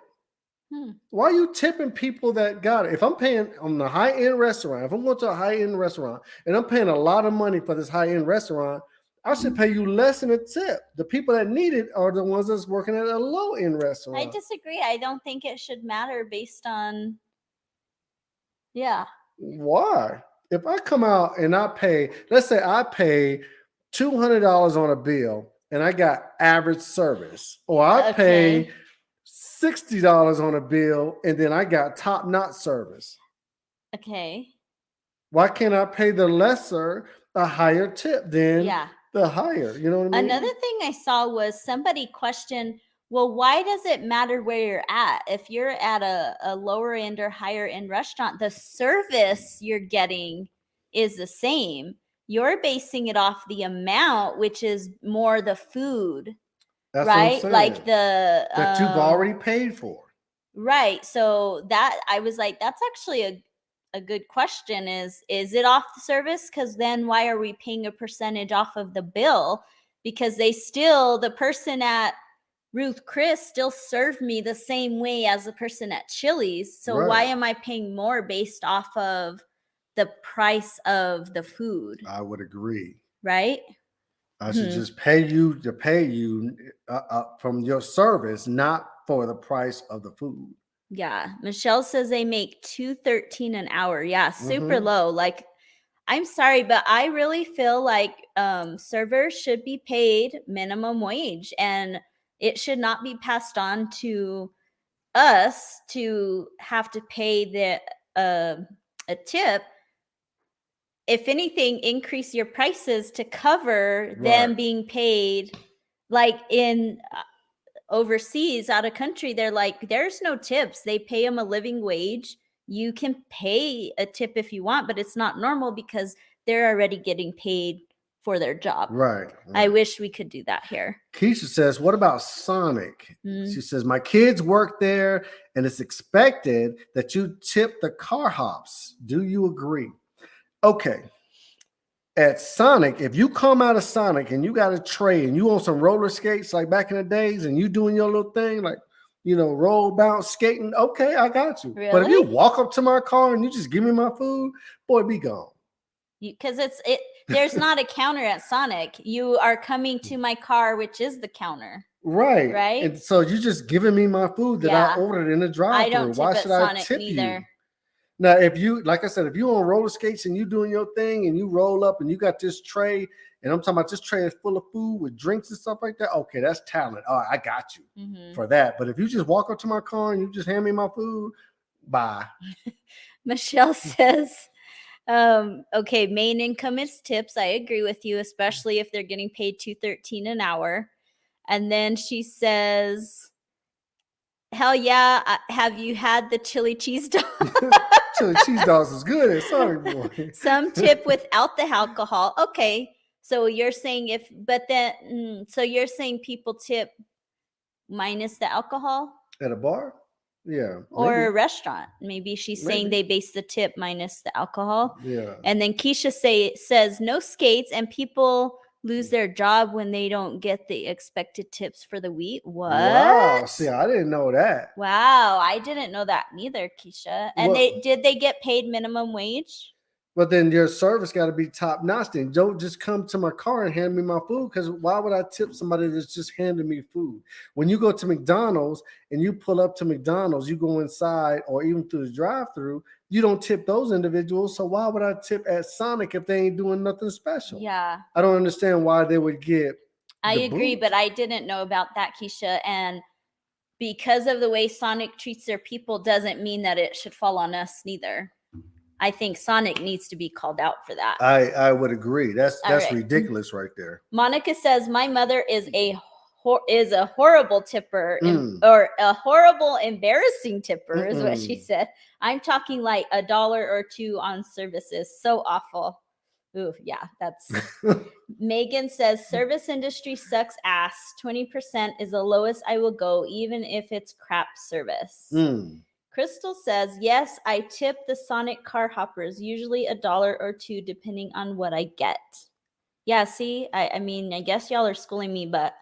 Why are you tipping people that got it? If I'm paying on the high-end restaurant, if I'm going to a high-end restaurant and I'm paying a lot of money for this high-end restaurant, I should pay you less than a tip. The people that need it are the ones that's working at a low-end restaurant. I disagree. I don't think it should matter based on, yeah. Why? If I come out and I pay, let's say I pay $200 on a bill and I got average service, or I pay $60 on a bill and then I got top-notch service. Okay. Why can't I pay the lesser a higher tip than the higher? You know what I mean? Another thing I saw was somebody questioned, well, why does it matter where you're at? If you're at a lower end or higher end restaurant, the service you're getting is the same. You're basing it off the amount, which is more the food. That's right? What I'm like that you've already paid for. Right. So that I was like, that's actually a good question. Is it off the service? Because then why are we paying a percentage off of the bill? Because the person at Ruth Chris still served me the same way as the person at Chili's. So why am I paying more based off of the price of the food? I would agree. Right? I should just pay you from your service, not for the price of the food. Yeah. Michelle says they make $2.13 an hour. Yeah, super low. Like, I'm sorry, but I really feel like servers should be paid minimum wage, and it should not be passed on to us to have to pay a tip. If anything, increase your prices to cover them being paid. Like in overseas, out of country, they're like, there's no tips. They pay them a living wage. You can pay a tip if you want, but it's not normal because they're already getting paid for their job. Right. I wish we could do that here. Keisha says, what about Sonic? She says, my kids work there and it's expected that you tip the car hops. Do you agree? Okay. At Sonic, if you come out of Sonic and you got a tray and you on some roller skates like back in the days and you doing your little thing, like, roll, bounce, skating, okay, I got you. Really? But if you walk up to my car and you just give me my food, boy, be gone. Because there's not a counter at Sonic. You are coming to my car, which is the counter. Right. Right. And so you just giving me my food that I ordered in the drive-thru. I don't tip Why at should Sonic I tip neither. you? Now, if you, like I said, if you on roller skates and you doing your thing and you roll up and you got this tray, and I'm talking about this tray is full of food with drinks and stuff like that, okay, that's talent. All right, I got you for that. But if you just walk up to my car and you just hand me my food, bye. Michelle says, okay, main income is tips. I agree with you, especially if they're getting paid $2.13 an hour. And then she says, Hell yeah. Have you had the chili cheese dog? Chili cheese dogs is good at Sonic Boy. Some tip without the alcohol. Okay. So you're saying so you're saying people tip minus the alcohol? At a bar? Yeah. Or a maybe. restaurant. Maybe she's saying Maybe. they base the tip minus the alcohol. Yeah. And then Keisha says no skates and people lose their job when they don't get the expected tips for the week. What? Wow. See, I didn't know that. Wow, I didn't know that neither, Keisha. And Well- did they get paid minimum wage? But then your service got to be top notch. Then don't just come to my car and hand me my food, because why would I tip somebody that's just handing me food? When you go to McDonald's and you pull up to McDonald's, you go inside or even through the drive-through, you don't tip those individuals. So why would I tip at Sonic if they ain't doing nothing special? Yeah, I don't understand why they would get. I the agree, boot. but I didn't know about that, Keisha. And because of the way Sonic treats their people doesn't mean that it should fall on us neither. I think Sonic needs to be called out for that. I would agree. That's right. ridiculous right there. Monica says my mother is a horrible tipper Mm. or a horrible embarrassing tipper is what she Mm-mm. said. I'm talking like $1 or $2 on services. So awful. Ooh, yeah, that's Megan says service industry sucks ass. 20% is the lowest I will go, even if it's crap service. Mm. Crystal says, yes, I tip the Sonic car hoppers, usually $1 or $2, depending on what I get. Yeah, see, I mean, I guess y'all are schooling me, but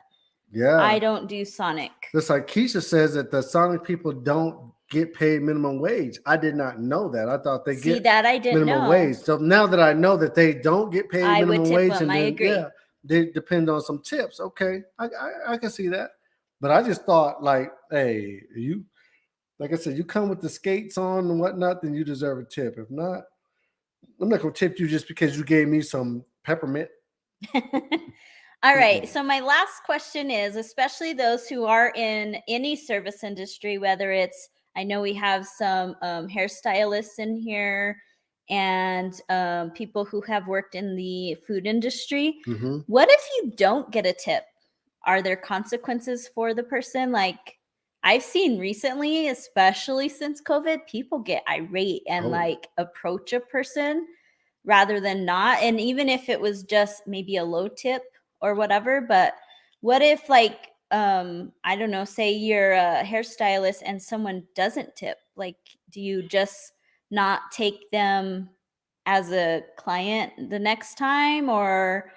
Yeah. I don't do Sonic. Just like Keisha says that the Sonic people don't get paid minimum wage. I did not know that. I thought they See, get that I didn't minimum know. wage. So now that I know that they don't get paid I would minimum tip wage, them. and I then, agree. yeah, they depend on some tips. Okay, I can see that. But I just thought, like, hey, you, like I said, you come with the skates on and whatnot, then you deserve a tip. If not, I'm not gonna tip you just because you gave me some peppermint. All right. So my last question is, especially those who are in any service industry, whether it's, I know we have some hairstylists in here and people who have worked in the food industry. Mm-hmm. What if you don't get a tip? Are there consequences for the person? Like I've seen recently, especially since COVID, people get irate and Oh. like approach a person rather than not. And even if it was just maybe a low tip or whatever, but what if like I don't know, say you're a hairstylist and someone doesn't tip? Like, do you just not take them as a client the next time? Or,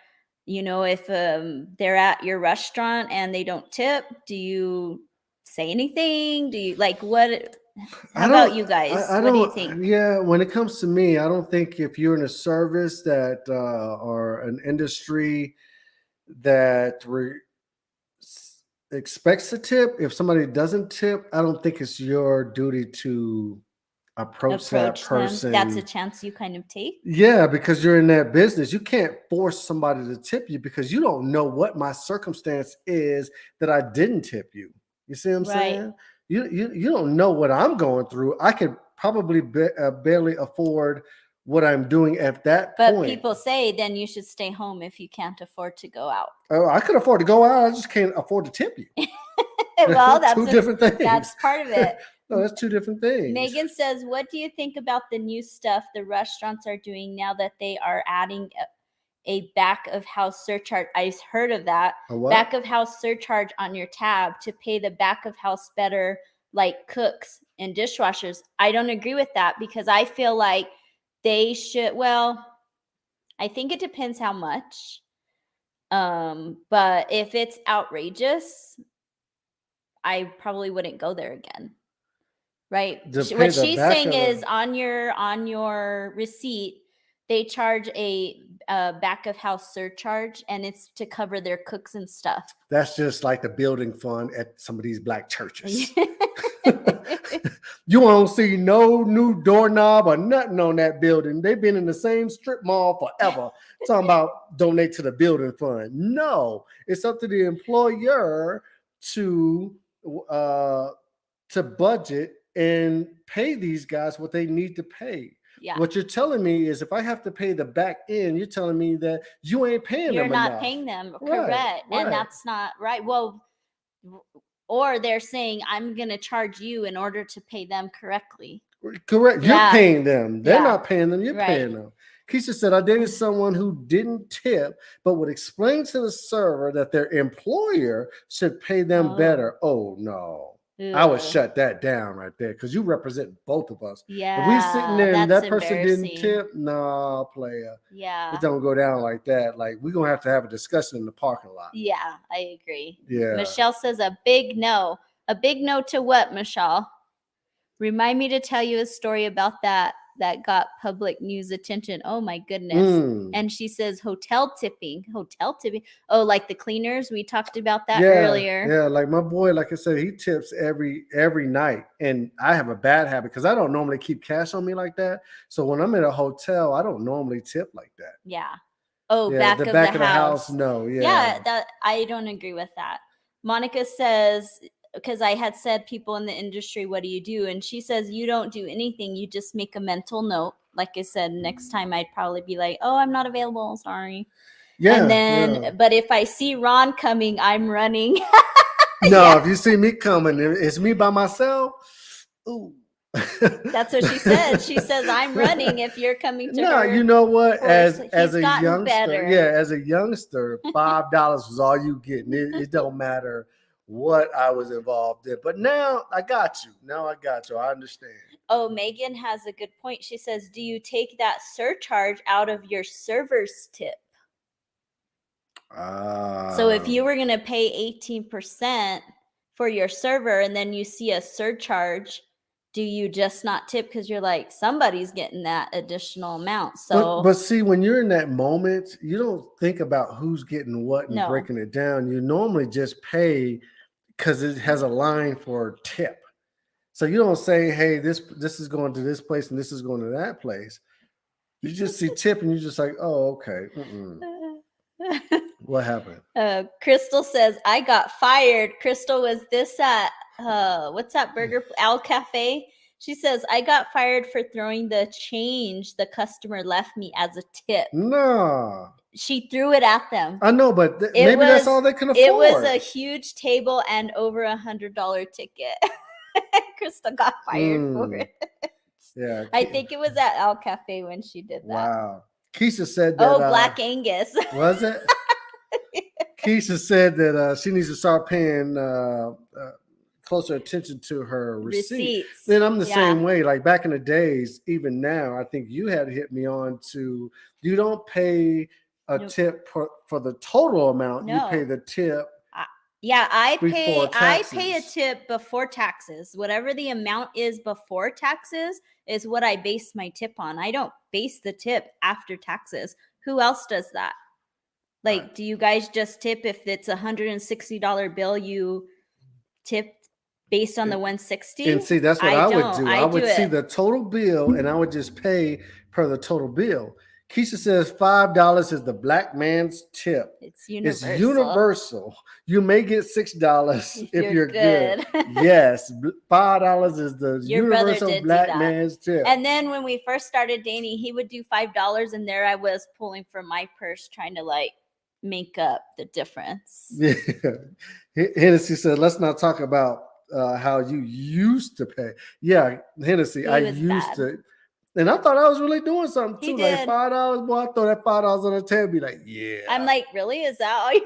you know, if they're at your restaurant and they don't tip, do you say anything? Do you like what? How about you guys? I What do you don't- think? Yeah, when it comes to me, I don't think if you're in a service that or an industry that expects a tip, if somebody doesn't tip, I don't think it's your duty to approach that person. them. That's a chance you kind of take. Yeah, because you're in that business. You can't force somebody to tip you because you don't know what my circumstance is that I didn't tip you. You see what I'm Right. saying? You don't know what I'm going through. I could probably barely afford what I'm doing at that But point. people say then you should stay home if you can't afford to go out. Oh, I could afford to go out. I just can't afford to tip you. Well, that's two different things. That's part of it. No, that's two different things. Megan says, what do you think about the new stuff the restaurants are doing now that they are adding a back of house surcharge? I've heard of that. A what? Back of house surcharge on your tab to pay the back of house better, like cooks and dishwashers. I don't agree with that because I feel like they should, well, I think it depends how much. But if it's outrageous, I probably wouldn't go there again. Right? To pay What the she's back saying of is the- on your receipt, they charge a back of house surcharge, and it's to cover their cooks and stuff. That's just like the building fund at some of these black churches. You won't see no new doorknob or nothing on that building. They've been in the same strip mall forever. Talking about donate to the building fund. No, it's up to the employer to budget and pay these guys what they need to pay. Yeah. What you're telling me is if I have to pay the back end, you're telling me that you ain't paying You're them not enough. paying them, Right, correct. right. And that's not right. Well, or they're saying, I'm going to charge you in order to pay them correctly. Correct. You're Yeah. paying them. They're Yeah. not paying them. You're Right. paying them. Keisha said, I dated someone who didn't tip, but would explain to the server that their employer should pay them better. Oh, no. I would Ugh. shut that down right there because you represent both of us. Yeah. If we sitting there and that's that person didn't embarrassing. tip, nah, player. Yeah. It don't go down like that. Like, we're going to have a discussion in the parking lot. Yeah, I agree. Yeah. Michelle says a big no. A big no to what, Michelle? Remind me to tell you a story about that got public news attention. Oh my goodness. And she says hotel tipping. Oh, like the cleaners. We talked about that earlier. Yeah, like my boy, like I said, he tips every night. And I have a bad habit because I don't normally keep cash on me like that. So when I'm in a hotel, I don't normally tip like that. Yeah. Oh, Yeah, back of the house. No, yeah. Yeah, that I don't agree with that. Monica says, because I had said people in the industry, what do you do? And she says, you don't do anything. You just make a mental note. Like I said, next time I'd probably be like, oh, I'm not available. Sorry. Yeah. And then, but if I see Ron coming, I'm running. No, Yeah. if you see me coming, it's me by myself. Ooh. That's what she said. She says, I'm running if you're coming to her. No, you know what? As a youngster, as a youngster, $5 was all you getting. It don't matter what I was involved in. But now I got you. I understand. Oh, Megan has a good point. She says, do you take that surcharge out of your server's tip? So if you were going to pay 18% for your server and then you see a surcharge, do you just not tip because you're like, somebody's getting that additional amount? So, but see, when you're in that moment, you don't think about who's getting what and breaking it down. You normally just pay because it has a line for tip. So you don't say, hey, this is going to this place and this is going to that place. You just see tip and you're just like, oh, okay. What happened? Crystal says, I got fired. Crystal, was this at what's that burger? Al Cafe. She says, I got fired for throwing the change the customer left me as a tip. No. She threw it at them. I know, but maybe that's all they can afford. It was a huge table and over $100 ticket. Crystal got fired for it. Yeah. I think it was at Al Cafe when she did that. Wow. Keisha said that. Oh, Black Angus. Was it? Keisha said that she needs to start paying closer attention to her receipts. Then I'm the same way. Like back in the days, even now, I think you had hit me on to, you don't pay a tip for the total amount. You pay the tip. Yeah, I pay a tip before taxes. Whatever the amount is before taxes is what I base my tip on. I don't base the tip after taxes. Who else does that? Like, do you guys just tip if it's $160 bill, you tip based on the 160? And see, that's what I would do. I would see the total bill and I would just pay per the total bill. Keisha says $5 is the black man's tip. It's universal. It's universal. You may get $6 if you're good. Yes, $5 is the universal black man's tip. And then when we first started dating, he would do $5, and there I was pulling from my purse trying to like make up the difference. Yeah. Hennessy said, let's not talk about how you used to pay. Yeah, Hennessy, I used to. And I thought I was really doing something too. Like $5, boy, I throw that $5 on the table, be like, yeah. I'm like, really? Is that all you're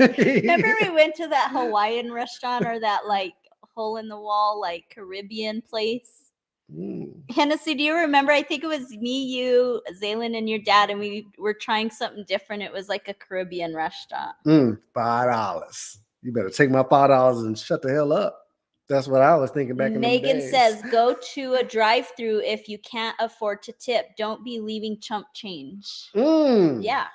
leaving? Remember we went to that Hawaiian restaurant or that like hole in the wall, like Caribbean place? Hennessy, do you remember? I think it was me, you, Zaylin, and your dad, and we were trying something different. It was like a Caribbean restaurant. $5. You better take my $5 and shut the hell up. That's what I was thinking back in the days. Megan says, go to a drive-thru if you can't afford to tip. Don't be leaving chump change. Yeah.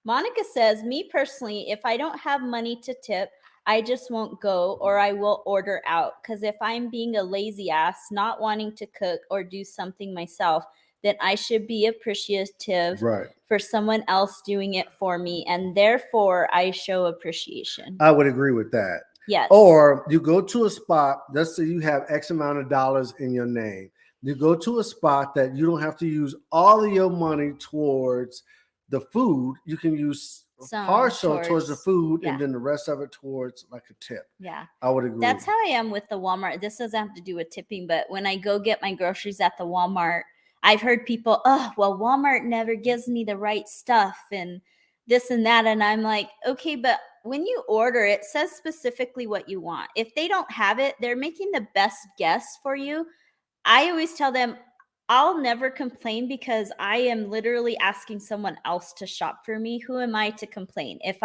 Monica says, me personally, if I don't have money to tip, I just won't go or I will order out. Because if I'm being a lazy ass, not wanting to cook or do something myself, then I should be appreciative for someone else doing it for me. And therefore, I show appreciation. I would agree with that. Yes. Or you go to a spot, let's say you have X amount of dollars in your name. You go to a spot that you don't have to use all of your money towards the food. You can use partial towards the food, yeah. and then the rest of it towards like a tip. Yeah. I would agree. That's how I am with the Walmart. This doesn't have to do with tipping, but when I go get my groceries at the Walmart, I've heard people, oh, well, Walmart never gives me the right stuff and this and that. And I'm like, okay, but when you order, it says specifically what you want. If they don't have it, they're making the best guess for you. I always tell them, I'll never complain because I am literally asking someone else to shop for me. Who am I to complain? If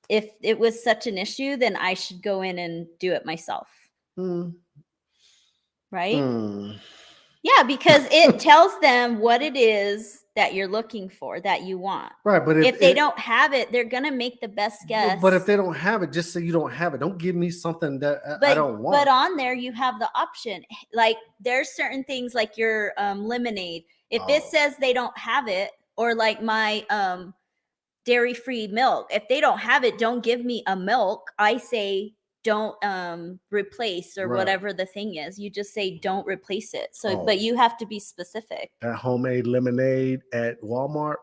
it was such an issue, then I should go in and do it myself. Right? Yeah, because it tells them what it is that you're looking for, that you want. Right, but if they don't have it, they're gonna make the best guess. But if they don't have it, just say you don't have it. Don't give me something that I don't want. But on there, you have the option. Like there's certain things like your lemonade. If it says they don't have it, or like my dairy-free milk, if they don't have it, don't give me a milk. I say don't replace or whatever the thing is. You just say don't replace it. So but you have to be specific. That homemade lemonade at Walmart.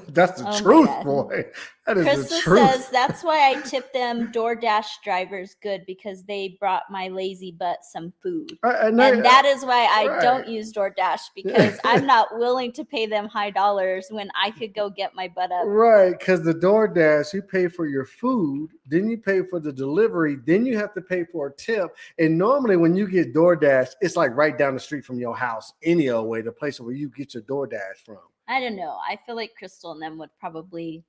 That's the truth, boy. That is Crystal the truth. Says that's why I tip them DoorDash drivers good, because they brought my lazy butt some food. And that is why I don't use DoorDash, because I'm not willing to pay them high dollars when I could go get my butt up. Right, because the DoorDash, you pay for your food, then you pay for the delivery, then you have to pay for a tip. And normally when you get DoorDash, it's like right down the street from your house, any other way, the place where you get your DoorDash from. I don't know. I feel like Crystal and them would probably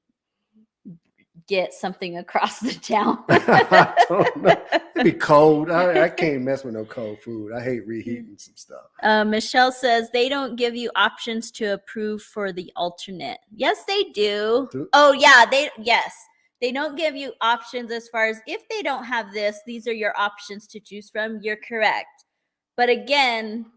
get something across the town. I don't know. It'd be cold. I can't mess with no cold food. I hate reheating some stuff. Michelle says they don't give you options to approve for the alternate. Yes, they do. Oh yeah, they don't give you options as far as if they don't have this, these are your options to choose from. You're correct. But again,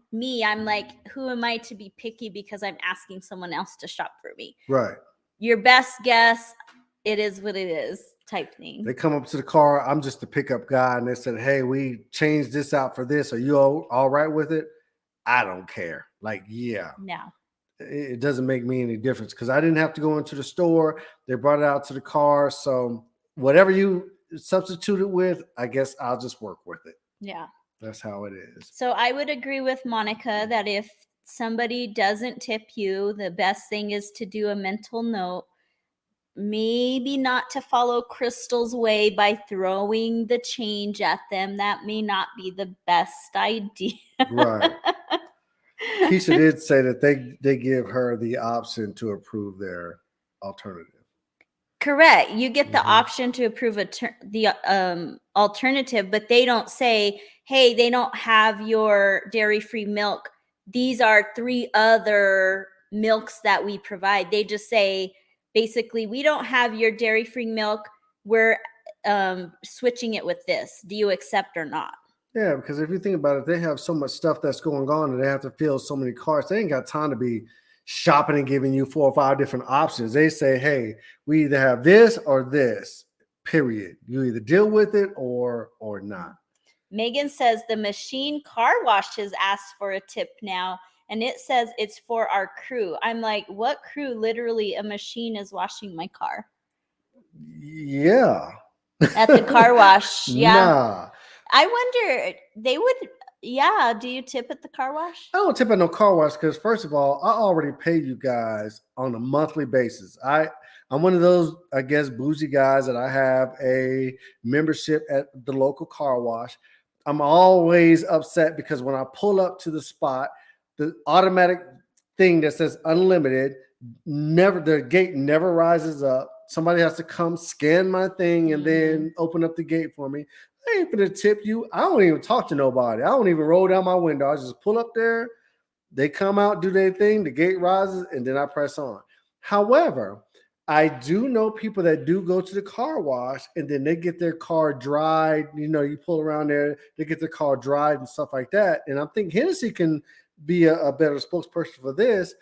I'm like, who am I to be picky because I'm asking someone else to shop for me? Right. Your best guess, it is what it is type thing. They come up to the car. I'm just the pickup guy. And they said, hey, we changed this out for this. Are you all right with it? I don't care. Like, yeah. No. It doesn't make me any difference because I didn't have to go into the store. They brought it out to the car. So whatever you substitute it with, I guess I'll just work with it. Yeah. That's how it is. So I would agree with Monica that if somebody doesn't tip you, the best thing is to do a mental note. Maybe not to follow Crystal's way by throwing the change at them. That may not be the best idea. Right. Keisha did say that they give her the option to approve their alternative. Correct. You get the option to approve the alternative, but they don't say, hey, they don't have your dairy-free milk. These are 3 other milks that we provide. They just say, basically, we don't have your dairy-free milk. We're switching it with this. Do you accept or not? Yeah, because if you think about it, they have so much stuff that's going on and they have to fill so many carts. They ain't got time to be shopping and giving you 4 or 5 different options. They say, hey, we either have this or this, period. You either deal with it or not. Megan says the machine car wash has asked for a tip now, and it says it's for our crew. I'm like, what crew? Literally, a machine is washing my car. Yeah. At the car wash. Yeah. Nah. I wonder, they would, yeah. Do you tip at the car wash? I don't tip at no car wash because, first of all, I already pay you guys on a monthly basis. I'm one of those, I guess, bougie guys that I have a membership at the local car wash. I'm always upset because when I pull up to the spot, the automatic thing that says unlimited, the gate never rises up. Somebody has to come scan my thing and then open up the gate for me. I ain't gonna tip you. I don't even talk to nobody. I don't even roll down my window. I just pull up there. They come out, do their thing. The gate rises, and then I press on. However, I do know people that do go to the car wash and then they get their car dried. You know, you pull around there, they get their car dried and stuff like that. And I think Hennessy can be a better spokesperson for this.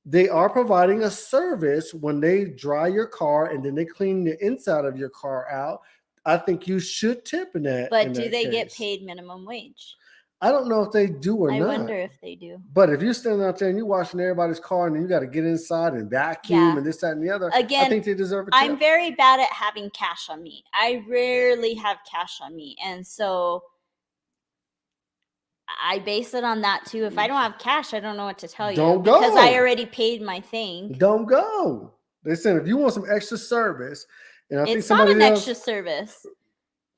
They are providing a service when they dry your car and then they clean the inside of your car out. I think you should tip in that. But do they get paid minimum wage? I don't know if they do or I not. wonder if they do. But if you're standing out there and you're washing everybody's car and then you got to get inside and vacuum Yeah. and this, that, and the other, I Again, think they deserve a tip. I'm very bad at having cash on me. I rarely have cash on me. And so I base it on that too. If I don't have cash, I don't know what to tell you. Don't Because go. I already paid my thing. Don't go. Listen, if you want some extra service, and I think It's not somebody an else, extra service.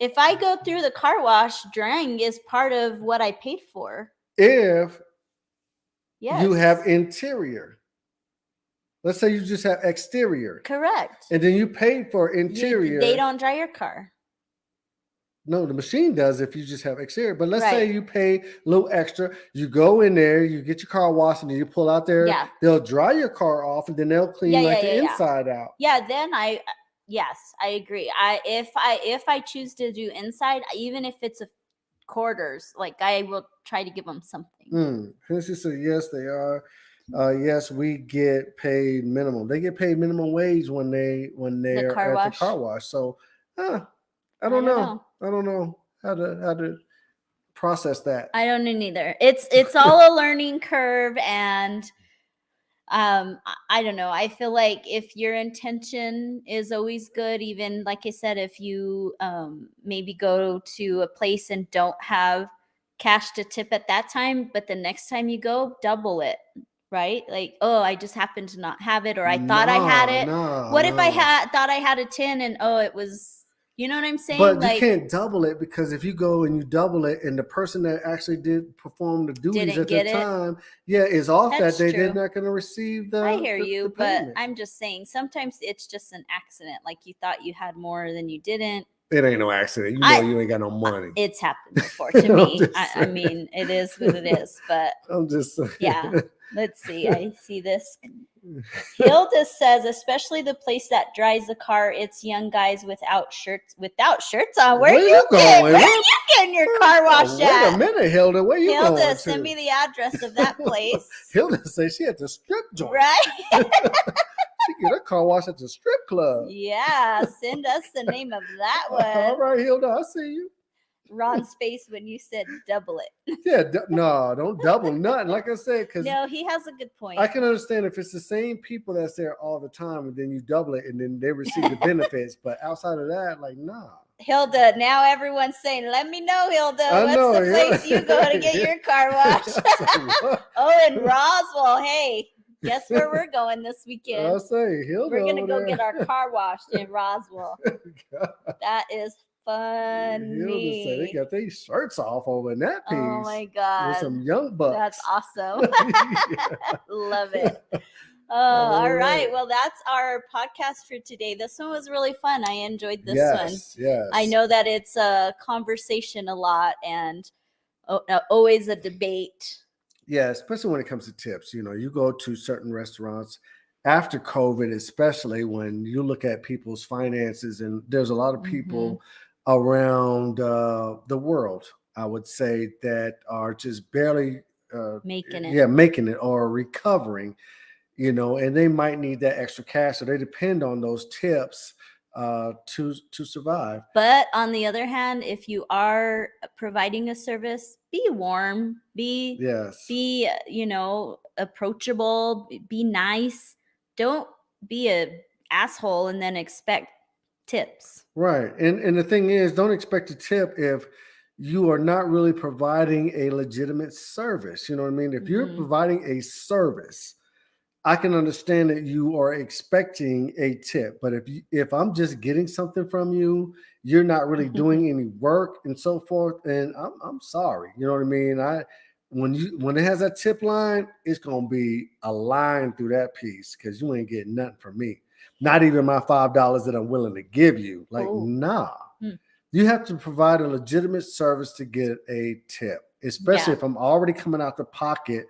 If I go through the car wash, drying is part of what I paid for. if Yes. you have interior, let's say you just have exterior, correct. and then you paid for interior. They don't dry your car. No, the machine does if you just have exterior. But let's say Right. you pay a little extra. You go in there, you get your car washed, and then you pull out there. Yeah. They'll dry your car off, and then they'll clean the inside out. Yeah, then yes, I agree. If I choose to do inside, even if it's a quarters, like I will try to give them something. She said, yes, they are. Yes, we get paid minimum. They get paid minimum wage when they're at the car wash. So, I don't know. I don't know how to process that. I don't know neither. It's all a learning curve, and I don't know. I feel like if your intention is always good, even like I said, if you maybe go to a place and don't have cash to tip at that time, but the next time you go, double it. Right? Like, oh, I just happened to not have it, or I thought I had it. What if I thought I had a 10 and it was, you know what I'm saying? But you can't double it, because if you go and you double it and the person that actually did perform the duties at the time, is off that day, they're not going to receive the. I hear you, but payment. I'm just saying sometimes it's just an accident. Like you thought you had more than you didn't. It ain't no accident. You know you ain't got no money. It's happened before to me. I mean, it is what it is, but I'm just saying. Yeah. Let's see. I see this. Hilda says, especially the place that dries the car, it's young guys without shirts on. Where you going? Where are you getting your car washed at? Wait a minute, Hilda. Where you going? Hilda, send me the address of that place. Hilda said she had the strip joint. Right? She get her car washed at the strip club. Yeah, send us the name of that one. All right, Hilda, I see you. Ron's face when you said double it. Yeah, no, don't double nothing. Like I said, because no, he has a good point. I can understand if it's the same people that's there all the time, and then you double it, and then they receive the benefits. But outside of that, like, nah. Hilda, now everyone's saying, "Let me know, Hilda. What's the place you go to get your car washed?" Oh, in Roswell. Hey, guess where we're going this weekend? I'll say, Hilda, we're gonna go get our car washed in Roswell. That is funny. Say they got their shirts off over in that piece. Oh my god, with some young bucks. That's awesome. Love it. All right. Well, that's our podcast for today. This one was really fun. I enjoyed this one. Yes. I know that it's a conversation a lot and always a debate. Yeah, especially when it comes to tips. You know, you go to certain restaurants after COVID, especially when you look at people's finances, and there's a lot of people around the world, I would say, that are just barely making it or recovering, you know, and they might need that extra cash, so they depend on those tips to survive. But on the other hand, if you are providing a service, be warm, be you know, approachable, be nice. Don't be a asshole and then expect tips. Right. And the thing is, don't expect a tip if you are not really providing a legitimate service. You know what I mean? If you're providing a service, I can understand that you are expecting a tip. But if I'm just getting something from you, you're not really doing any work and so forth, and I'm sorry. You know what I mean? When it has that tip line, it's gonna be a line through that piece, because you ain't getting nothing from me. Not even my $5 that I'm willing to give you. Like, nah. You have to provide a legitimate service to get a tip, especially if I'm already coming out the pocket,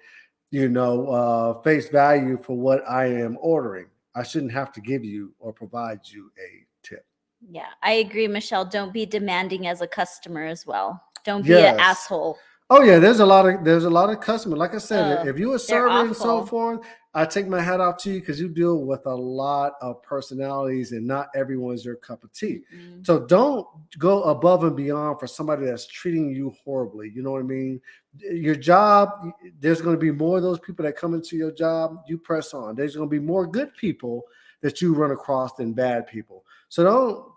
you know, face value for what I am ordering. I shouldn't have to give you or provide you a tip. Yeah, I agree, Michelle. Don't be demanding as a customer as well. Don't be an asshole. Oh yeah, there's a lot of customers. Like I said, if you are serving and so forth, I take my hat off to you because you deal with a lot of personalities and not everyone's your cup of tea. Mm-mm. So don't go above and beyond for somebody that's treating you horribly. You know what I mean? Your job, there's going to be more of those people that come into your job. You press on. There's going to be more good people that you run across than bad people. So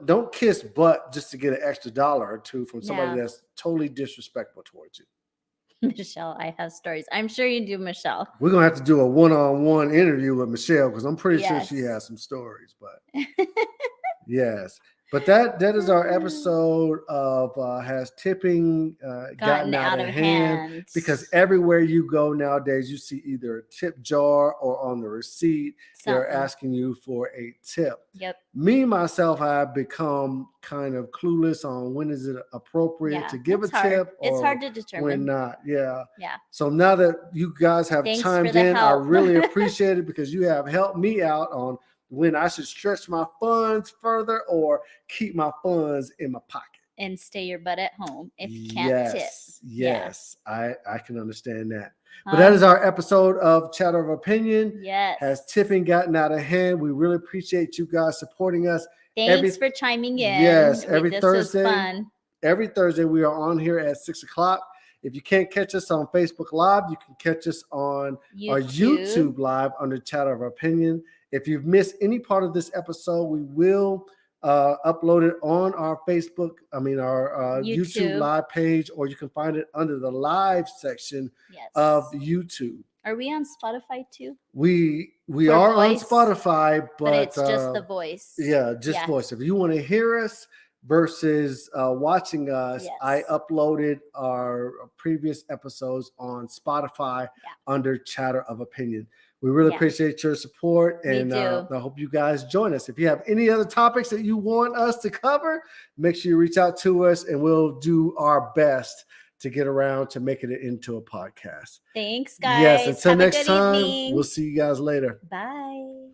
don't kiss butt just to get an extra dollar or two from somebody Yeah. that's totally disrespectful towards you. Michelle, I have stories. I'm sure you do, Michelle. We're gonna have to do a one-on-one interview with Michelle because I'm pretty sure she Yes. has some stories. But yes, but that is our episode of has tipping gotten out of hand? Because everywhere you go nowadays, you see either a tip jar or on the receipt they're Something. asking you for a tip. Yep. Me myself, I've become kind of clueless on when is it appropriate Yeah, to give a it's hard. tip. It's or hard to when determine. not. Yeah. Yeah. So now that you guys have Thanks for chimed the in, I help. really appreciate it because you have helped me out on when I should stretch my funds further or keep my funds in my pocket. And stay your butt at home if you can't tip. Yes, I can understand that. But that is our episode of Chatter of Opinion. Yes. Has tipping gotten out of hand? We really appreciate you guys supporting us. Thanks for chiming in. Yes, every this Thursday. Was fun. Every Thursday we are on here at 6:00. If you can't catch us on Facebook Live, you can catch us on our YouTube Live under Chatter of Opinion. If you've missed any part of this episode, we will upload it on our our YouTube Live page, or you can find it under the live section of YouTube. Are we on Spotify too? We are on Spotify, but it's just the voice. Yeah, just voice. If you want to hear us versus watching us, I uploaded our previous episodes on Spotify under Chatter of Opinion. We really appreciate your support, and I hope you guys join us. If you have any other topics that you want us to cover, make sure you reach out to us, and we'll do our best to get around to making it into a podcast. Thanks, guys. Yes, until next time, we'll see you guys later. Bye.